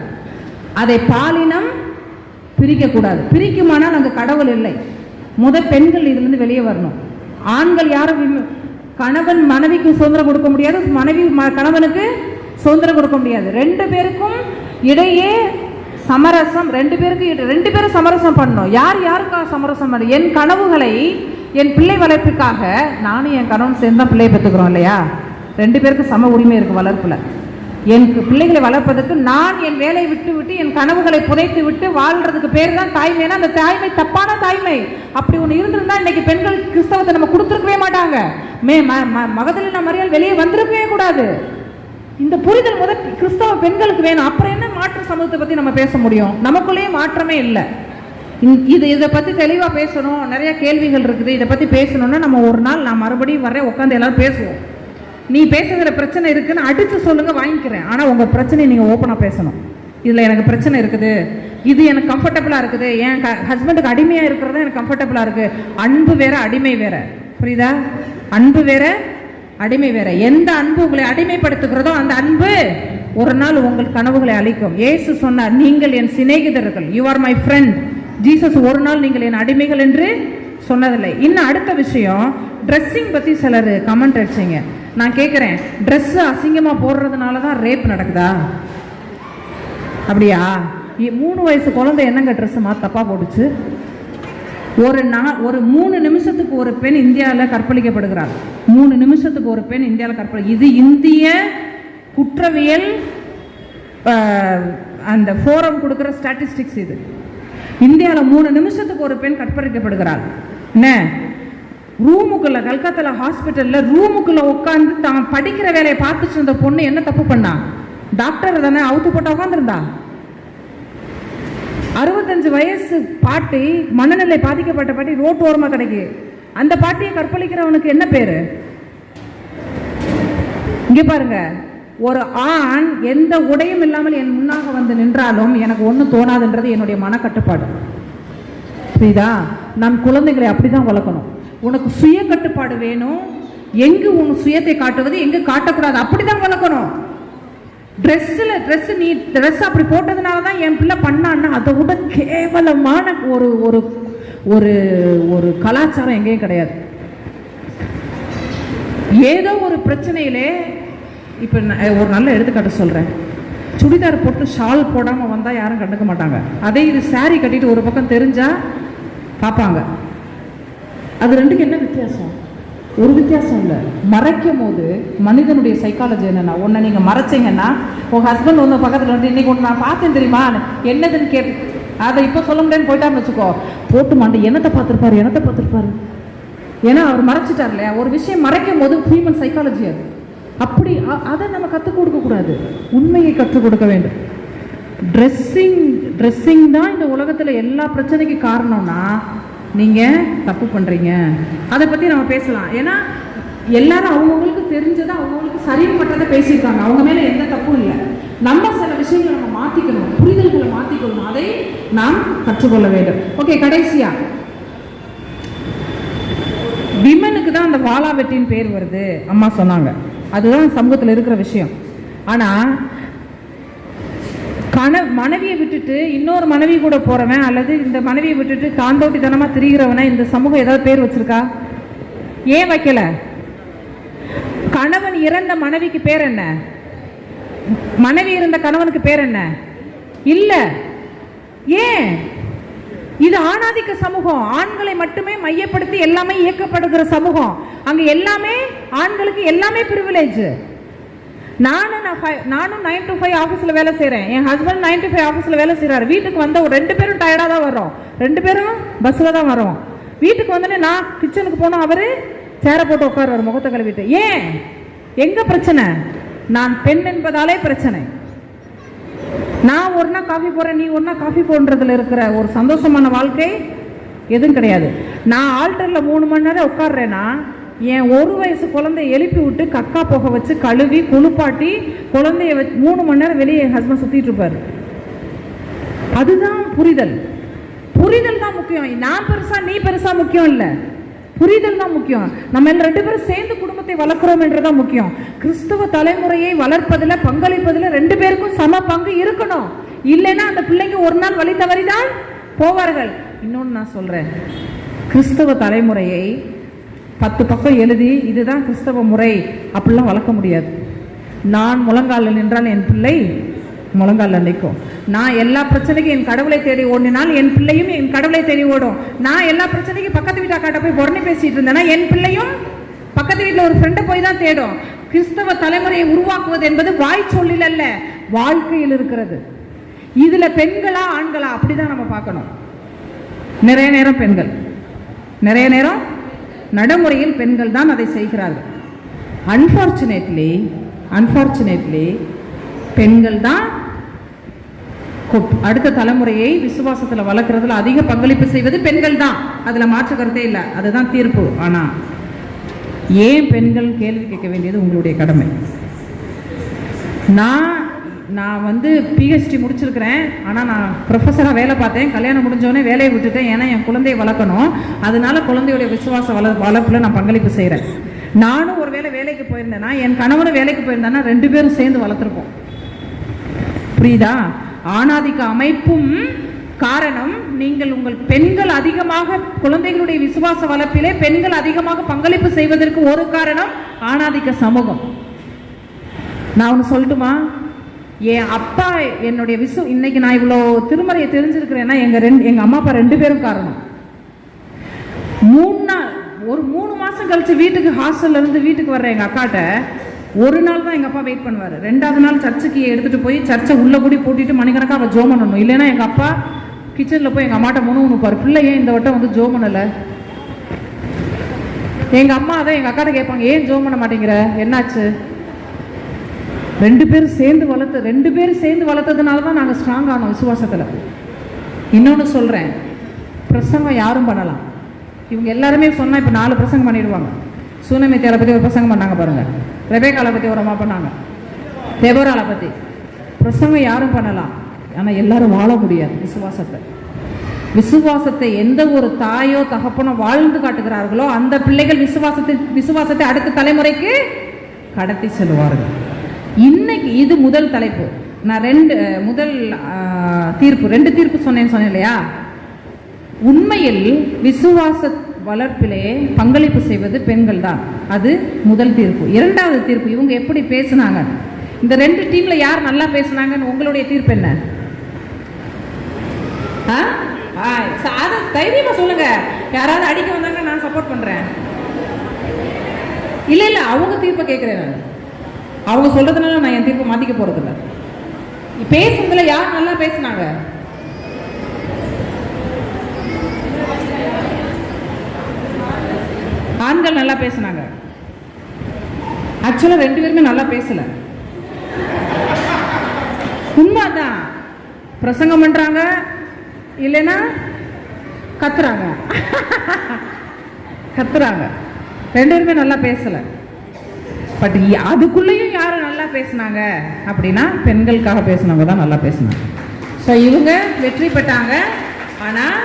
அதை பாலினம் பிரிக்கக்கூடாது. பிரிக்குமானால் அங்கே கடவுள் இல்லை. பெண்கள் இதிலிருந்து வெளியே வரணும். ஆண்கள் யாரும் கணவன் மனைவிக்கு சுதந்திரம் கொடுக்க முடியாது, மனைவி கணவனுக்கு சுதந்திரம் கொடுக்க முடியாது. 2 பேருக்கும் இடையே சமரசம். 2 பேரும் சமரசம் பண்ணணும். யாருக்காக சமரசம் பண்ணணும்? என் கனவுகளை, என் பிள்ளை வளர்ப்புக்காக நானும் என் கணவன் சேர்ந்து தான் பிள்ளையை பெற்றுக்கிறோம் இல்லையா? 2 பேருக்கு சம உரிமை இருக்கு வளர்ப்புல. என் பிள்ளைகளை வளர்ப்பதற்கு நான் என் வேலையை விட்டு என் கனவுகளை புதைத்து விட்டு வாழ்றதுக்கு பேர் தான் தாய்மைனா, அந்த தாய்மை தப்பான தாய்மை. அப்படி ஒன்று இருந்திருந்தா இன்னைக்கு பெண்கள் கிறிஸ்தவத்தை நம்ம கொடுத்துருக்கவே மாட்டாங்க. மகதலினா மரியாள் வெளியே வந்திருக்கவே கூடாது. இந்த புரிதல் கிறிஸ்தவ பெண்களுக்கு வேணும். அப்புறம் என்ன மாற்று சமூகத்தை பத்தி நம்ம பேச முடியும்? நமக்குள்ளேயே மாற்றமே இல்லை. இதை பத்தி தெளிவா பேசணும். நிறைய கேள்விகள் இருக்குது. இதை பத்தி பேசணும்னா நம்ம ஒரு நாள் நான் மறுபடியும் வரேன், உட்காந்து எல்லாரும் பேசுவோம். நீ பேசுகிற பிரச்சனை இருக்குன்னு அடிச்சு சொல்லுங்க, வாங்கிக்கிறேன். ஆனால் உங்கள் பிரச்சனையை நீங்கள் ஓப்பனாக பேசணும். இதில் எனக்கு பிரச்சனை இருக்குது, இது எனக்கு கம்ஃபர்டபுளாக இருக்குது, என் ஹஸ்பண்டுக்கு அடிமையாக இருக்கிறது எனக்கு கம்ஃபர்டபுளாக இருக்குது. அன்பு வேற, அடிமை வேற. புரியுதா? அன்பு வேற, அடிமை வேற. எந்த அன்பு உங்களை அடிமைப்படுத்துகிறதோ அந்த அன்பு ஒரு நாள் உங்கள் கனவுகளை அளிக்கும். இயேசு சொன்னார், நீங்கள் என் சிநேகிதர்கள், you are my friend. Jesus ஒரு நாள் நீங்கள் என் அடிமைகள் என்று சொன்னதில்லை. இன்னும் அடுத்த விஷயம், ட்ரெஸ்ஸிங் பற்றி சிலர் கமெண்ட் அடிச்சிங்க. நான் கேட்குறேன், ட்ரெஸ்ஸு அசிங்கமாக போடுறதுனால தான் ரேப் நடக்குதா? அப்படியா? 3 வயசு குழந்தை என்னங்க ட்ரெஸ்ஸு தப்பாக போட்டுச்சு? ஒரு 3 நிமிஷத்துக்கு ஒரு பெண் இந்தியாவில் கற்பழிக்கப்படுகிறாள். 3 நிமிஷத்துக்கு ஒரு பெண் இந்தியாவில் இது இந்திய குற்றவியல் அந்த ஃபோரம் கொடுக்குற ஸ்டாட்டிஸ்டிக்ஸ். இது இந்தியாவில் 3 நிமிஷத்துக்கு ஒரு பெண் கற்பழிக்கப்படுகிறாள். என்ன ரூமுக்குள்ள, கல்கத்தாவில் ஹாஸ்பிட்டலில் ரூமுக்குள்ள உட்காந்து தான் படிக்கிற வேலையை பார்த்துட்டு இருந்த பொண்ணு என்ன தப்பு பண்ணா? டாக்டர் தானே, அவுத்து போட்ட உட்காந்துருந்தா. 65 வயசு பாட்டி, மனநிலை பாதிக்கப்பட்ட பாட்டி, ரோட்டு ஓரமாக கிடைக்கு. அந்த பாட்டியை கற்பழிக்கிறவனுக்கு என்ன பேரு? இங்க பாருங்க, ஒரு ஆண் எந்த உடையும் இல்லாமல் என் முன்னாக வந்து நின்றாலும் எனக்கு ஒன்றும் தோணாதுன்றது என்னுடைய மனக்கட்டுப்பாடு. புரியுதா? நம் குழந்தைகளை அப்படிதான் வளர்க்கணும். உனக்கு சுய கட்டுப்பாடு வேணும். எங்கு உன் சுயத்தை காட்டுவது, எங்கு காட்டக்கூடாது, அப்படிதான் வளர்க்கணும். நீ ட்ரெஸ் அப்படி போட்டதுனால தான் என் பிள்ளை பண்ணான்னா அதை விட கேவலமான ஒரு ஒரு ஒரு ஒரு கலாச்சாரம் எங்கேயும் கிடையாது. ஏதோ ஒரு பிரச்சனையிலே இப்போ ஒரு நல்ல எடுத்துக்காட்டு சொல்கிறேன். சுடிதார் போட்டு ஷால் போடாமல் வந்தால் யாரும் கண்டுக்க மாட்டாங்க. அதே இது சாரி கட்டிட்டு ஒரு பக்கம் தெரிஞ்சால் பார்ப்பாங்க. அது ரெண்டுக்கு என்ன வித்தியாசம்? ஒரு வித்தியாசம் இல்லை. மறைக்கும் போது மனிதனுடைய சைக்காலஜி என்னென்னா, ஒன்று நீங்கள் மறைச்சிங்கன்னா உங்கள் ஹஸ்பண்ட் வந்து பக்கத்தில் வந்து இன்னைக்கு ஒன்று நான் பார்த்தேன் தெரியுமா, என்னதுன்னு கேட்டு அதை இப்போ சொல்ல முடியாதுன்னு போயிட்டான்னு வச்சுக்கோ, போட்டு மாண்டு என்னத்தை பார்த்துருப்பாரு. ஏன்னா அவர் மறைச்சிட்டார் இல்லையா? ஒரு விஷயம் மறைக்கும் போது ஹியூமன் சைக்காலஜி அது. அப்படி அதை நம்ம கற்றுக் கொடுக்கக்கூடாது, உண்மையை கற்றுக் கொடுக்க வேண்டும். ட்ரெஸ்ஸிங் தான் இந்த உலகத்தில் எல்லா பிரச்சனைக்கு காரணம்னா நீங்கள் தப்பு பண்ணுறீங்க. அதை பற்றி நம்ம பேசலாம். ஏன்னா எல்லாரும் அவங்கவுங்களுக்கு தெரிஞ்சதை அவங்கவுங்களுக்கு சரிப்பட்டதை பேசியிருக்காங்க. அவங்க மேலே எந்த தப்பும் இல்லை. நம்ம சில விஷயங்களை நம்ம மாற்றிக்கணும், புரிதல்களை மாற்றிக்கணும், அதை நாம் கற்றுக்கொள்ள வேண்டும். ஓகே, கடைசியா விமனுக்கு தான் அந்த வாலா வெட்டின்னு பேர் வருது அம்மா சொன்னாங்க. அதுதான் சமூகத்தில் இருக்கிற விஷயம். ஆனால் மனைவியை விட்டுட்டு இன்னொரு மனைவி கூட போறவன், அல்லது இந்த மனைவியை விட்டுட்டு தாண்டோட்டித்தனமா திரிகிறவனை இந்த சமூகம் ஏதாவது பேர் வச்சிருக்கா? ஏன் வைக்கல? கணவன் இறந்த மனைவிக்கு பேர் என்ன? மனைவி இருந்த கணவனுக்கு பேர் என்ன? இல்ல. ஏன்? இது ஆணாதிக்க சமூகம். ஆண்களை மட்டுமே மையப்படுத்தி எல்லாமே இயக்கப்படுகிற சமூகம். அங்க எல்லாமே ஆண்களுக்கு எல்லாமே பிரிவிலேஜ். நானும் 9 to 5 ஆஃபீஸில் வேலை செய்கிறேன். என் ஹஸ்பண்ட் 9 to 5 ஆஃபீஸில் வேலை செய்கிறாரு. வீட்டுக்கு வந்த ஒரு 2 பேரும் டயர்டாக தான் வரோம். 2 பேரும் பஸ்ஸில் தான் வரோம். வீட்டுக்கு வந்தோடனே நான் கிச்சனுக்கு போனோம், அவரு சேரை போட்டு உட்காருவார் முகத்தை கழுவிட்டு. ஏன்? எங்க பிரச்சனை? நான் பெண் என்பதாலே பிரச்சனை. நான் ஒரு நாள் காஃபி போடுறேன், நீ ஒரு நாள் காஃபி போடுறதுல இருக்கிற ஒரு சந்தோஷமான வாழ்க்கை எதுவும் கிடையாது. நான் ஆல்டர்ல 3 மணி நேரம் உட்காடுறேன்னா என் 1 வயசு குழந்தைய எழுப்பி விட்டு கக்கா போக வச்சு கழுவி குளிப்பாட்டி குழந்தைய 3 மணி நேரம் வெளியே என் ஹஸ்பண்ட் சுத்திட்டு இருப்பாரு. அதுதான் புரிதல். புரிதல் தான் முக்கியம். நான் பெருசா நீ பெருசா முக்கியம் இல்லை, புரிதல் தான் முக்கியம். நம்ம 2 பேரும் சேர்ந்து குடும்பத்தை வளர்க்கிறோம் என்றுதான் முக்கியம். கிறிஸ்தவ தலைமுறையை வளர்ப்பதில் பங்களிப்பதில் 2 பேருக்கும் சம பங்கு இருக்கணும். இல்லைன்னா அந்த பிள்ளைங்க ஒரு நாள் வழி தவறிதான் போவார்கள். இன்னொன்று நான் சொல்றேன், கிறிஸ்தவ தலைமுறையை 10 பக்கம் எழுதி இதுதான் கிறிஸ்தவ முறை அப்படிலாம் வளர்க்க முடியாது. நான் முழங்காலில் நின்றால் என் பிள்ளை முழங்காலில் நிற்கும். நான் எல்லா பிரச்சனைக்கும் என் கடவுளை தேடி ஓடினால் என் பிள்ளையும் என் கடவுளை தேடி ஓடும். நான் எல்லா பிரச்சனைக்கும் பக்கத்து வீட்டாக்காட்ட போய் உடனே பேசிட்டு இருந்தேன்னா என் பிள்ளையும் பக்கத்து வீட்டில் ஒரு ஃப்ரெண்டை போய் தான் தேடும். கிறிஸ்தவ தலைமுறையை உருவாக்குவது என்பது வாய் சொல்லில் அல்ல, வாழ்க்கையில் இருக்கிறது. இதுல பெண்களா ஆண்களா அப்படிதான் நம்ம பார்க்கணும். நிறைய நேரம் பெண்கள், நிறைய நேரம் நடைமுறையில் பெண்கள் தான் அதை செய்கிறார்கள். அன்பார்ச்சுனேட்லி பெண்கள் தான் அடுத்த தலைமுறையை விசுவாசத்தில் வளர்க்கறதுல அதிக பங்களிப்பு செய்வது பெண்கள் தான். அதுல மாற்று கருத்தே இல்லை, அதுதான் தீர்ப்பு. ஆனா ஏன் பெண்கள் கேள்வி கேட்க வேண்டியது உங்களுடைய கடமை. நான் வந்து பிஹெச்டி முடிச்சிருக்கிறேன், ஆனால் நான் ப்ரொஃபஸராக வேலை பார்த்தேன். கல்யாணம் முடிஞ்சோடனே வேலையை விட்டுட்டேன். ஏன்னா என் குழந்தையை வளர்க்கணும். அதனால குழந்தையுடைய விசுவாச வளர்ப்பில் நான் பங்களிப்பு செய்கிறேன். நானும் ஒரு வேலைக்கு போயிருந்தேன்னா என் கணவனும் வேலைக்கு போயிருந்தேன்னா 2 பேரும் சேர்ந்து வளர்த்துருப்போம். புரியுதா? ஆணாதிக்க அமைப்பும் காரணம். நீங்கள் உங்கள் பெண்கள் அதிகமாக குழந்தைகளுடைய விசுவாச வளர்ப்பிலே பெண்கள் அதிகமாக பங்களிப்பு செய்வதற்கு ஒரு காரணம் ஆணாதிக்க சமூகம். நான் ஒன்று சொல்லட்டுமா? என் அப்பா என்னுடைய இன்னைக்கு நான் இவ்வளோ திருமறையை தெரிஞ்சிருக்கிறேன்னா எங்க அம்மா அப்பா 2 பேரும் காரணம். 3 மாசம் கழிச்சு வீட்டுக்கு ஹாஸ்டல்ல இருந்து வீட்டுக்கு வர்ற எங்க அக்காட்ட ஒரு நாள் தான் எங்க அப்பா வெயிட் பண்ணுவார். 2வது நாள் சர்ச்சுக்கு எடுத்துட்டு போய் சர்ச்சை உள்ள கூடி போட்டிட்டு மணிக்கணக்காக அவள் ஜோம் பண்ணணும். இல்லைன்னா எங்க அப்பா கிச்சன்ல போய் எங்க அம்மாட்ட முணுப்பாரு, பிள்ளை ஏன் இந்த வட்டம் வந்து ஜோம் பண்ணல. எங்க அம்மா தான் எங்க அக்காட்ட கேட்பாங்க, ஏன் ஜோம் பண்ண மாட்டேங்கிற, என்னாச்சு? 2 பேரும் சேர்ந்து வளர்த்ததுனால தான் நாங்கள் ஸ்ட்ராங் ஆனோம் விசுவாசத்தில். இன்னொன்று சொல்கிறேன், பிரசங்கம் யாரும் பண்ணலாம். இவங்க எல்லாருமே சொன்னால் இப்போ 4 பிரசங்கம் பண்ணிடுவாங்க. சூனமித்தியாரை பற்றி ஒரு பிரசங்கம் பண்ணாங்க பாருங்கள், ரெபேக்காலை பற்றி ஒரு அம்மா பண்ணாங்க, தெபோராளை பற்றி. பிரசங்கம் யாரும் பண்ணலாம், ஆனால் எல்லாரும் வாழ முடியாது விசுவாசத்தை எந்த ஒரு தாயோ தகப்பனோ வாழ்ந்து காட்டுகிறார்களோ அந்த பிள்ளைகள் விசுவாசத்தை அடுத்த தலைமுறைக்கு கடத்தி செல்வார்கள். இன்னைக்கு இது முதல் தலைப்பு. நான் 2 தீர்ப்பு சொன்னேன் இல்லையா? உண்மையில் விசுவாச வளர்ப்பிலே பங்களிப்பு செய்வது பெண்கள் தான். அது முதல் தீர்ப்பு. 2வது தீர்ப்பு, இவங்க எப்படி பேசுனாங்க, இந்த 2 டீம்ல யார் நல்லா பேசுனாங்கன்னு உங்களுடைய தீர்ப்பு என்ன? தைரியமா சொல்லுங்க. யாராவது அடிக்க வந்தாங்க நான் சப்போர்ட் பண்றேன். இல்ல அவங்க தீர்ப்பை கேட்கிறேன். நான் அவங்க சொல்றதுனால நான் என் தீர்ப்பை மாத்திக்க போறது இல்லை. பேசுறதுல யார் நல்லா பேசினாங்க? ஆண்கள் நல்லா பேசினாங்க. ஆக்சுவலா 2 பேருமே நல்லா பேசல. உண்மைதான். பிரசங்கம் பண்றாங்க, இல்லைன்னா கத்துறாங்க. 2 பேருமே நல்லா பேசல. பட் அதுக்குள்ளேயும் யாரும் நல்லா பேசினாங்க அப்படின்னா பெண்களுக்காக பேசினவங்க தான் நல்லா பேசினாங்க. ஸோ இவங்க வெற்றி பெற்றாங்க. ஆனால்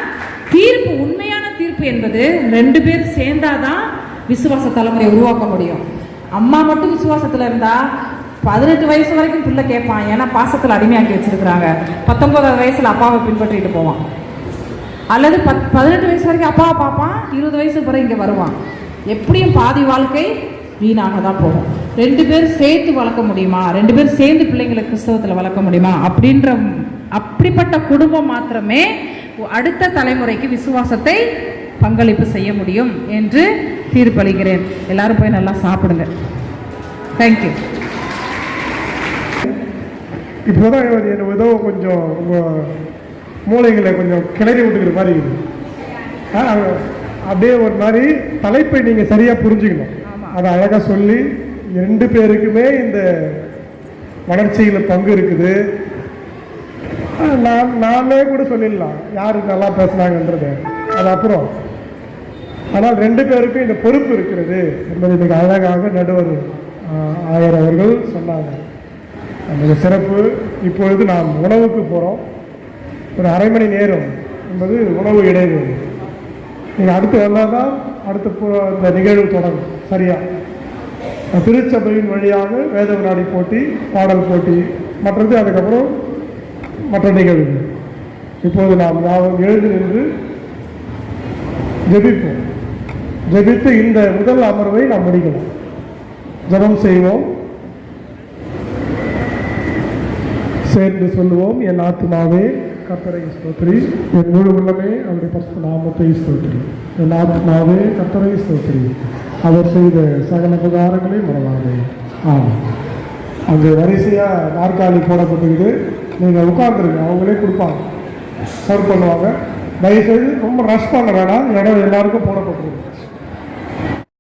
தீர்ப்பு, உண்மையான தீர்ப்பு என்பது 2 பேர் சேர்ந்தாதான் விசுவாச தலைமுறையை உருவாக்க முடியும். அம்மா மட்டும் விசுவாசத்தில் இருந்தா 18 வயசு வரைக்கும் பிள்ளை கேட்பான், ஏன்னா பாசத்தில் அடிமையாக்கி வச்சிருக்கிறாங்க. 19வது வயசுல அப்பாவை பின்பற்றிட்டு போவான். அல்லது 18 வயசு வரைக்கும் அப்பாவை பார்ப்பான், 20 வயசு பிறகு இங்கே வருவான். எப்படியும் பாதி வாழ்க்கை வீணாக தான் போகும். 2 பேர் சேர்த்து வளர்க்க முடியுமா? 2 பேர் சேர்ந்து பிள்ளைங்களை கிறிஸ்தவத்தில் வளர்க்க முடியுமா? அப்படிப்பட்ட குடும்பம் மாத்திரமே அடுத்த தலைமுறைக்கு விசுவாசத்தை பங்களிப்பு செய்ய முடியும் என்று தீர்ப்பளிக்கிறேன். எல்லாரும் போய் நல்லா சாப்பிடுங்க. தேங்க்யூ. இப்போதான் ஏதோ கொஞ்சம் மூளைகளை கொஞ்சம் கிளறி விட்டுக்கிற மாதிரி இருக்குது. அப்படியே ஒரு மாதிரி தலைப்பை நீங்கள் சரியாக புரிஞ்சுக்கணும். அதை அழகாக சொல்லி 2 பேருக்குமே இந்த வளர்ச்சியில் பங்கு இருக்குது. நானே கூட சொல்லிடலாம் யார் நல்லா பேசுனாங்கன்றது, அது அப்புறம். ஆனால் 2 பேருக்கும் இந்த பொறுப்பு இருக்கிறது என்பதை மிக அழகாக நடுவர் ஆயர் அவர்கள் சொன்னாங்க. அந்த சிறப்பு. இப்பொழுது நாம் உணவுக்கு போகிறோம். ஒரு அரை மணி நேரம் என்பது உணவு இடைவேளை. நீங்கள் அடுத்து வந்தால் தான் இந்த நிகழ்வு தொடங்கும். சரியாக திருச்சபையின் வழியாக வேத வினாடி போட்டி, பாடல் போட்டி, மற்றது அதுக்கப்புறம் மற்ற நிகழ்வு. இப்போது நாம் யாரும் எழுந்து நின்று ஜெபிப்போம். ஜெபித்து இந்த முதல் அமர்வை நாம் முடிக்கலாம். ஜெபம் செய்வோம். சேர்ந்து சொல்லுவோம். என் ஆத்மாவே கர்த்தரை ஸ்தோத்திரி, என் முழு உள்ளமே அவருடைய பரிசுத்த நாமத்தை ஸ்தோத்திரி. என் ஆத்மாவே கர்த்தரை ஸ்தோத்திரி, அவர் செய்த சகல உபகாரங்களை மறவாதே. ஆமாம். அங்கே வரிசையாக நாற்காலி போடப்பட்டிருக்கு. நீங்கள் உட்காந்துருங்க, அவங்களே கொடுப்பாங்க, சர்வ் பண்ணுவாங்க. தயவுசெய்து ரொம்ப ரஷ் பண்ண வேணாம், இடம் எல்லாருக்கும் போடப்பட்டிருக்கு.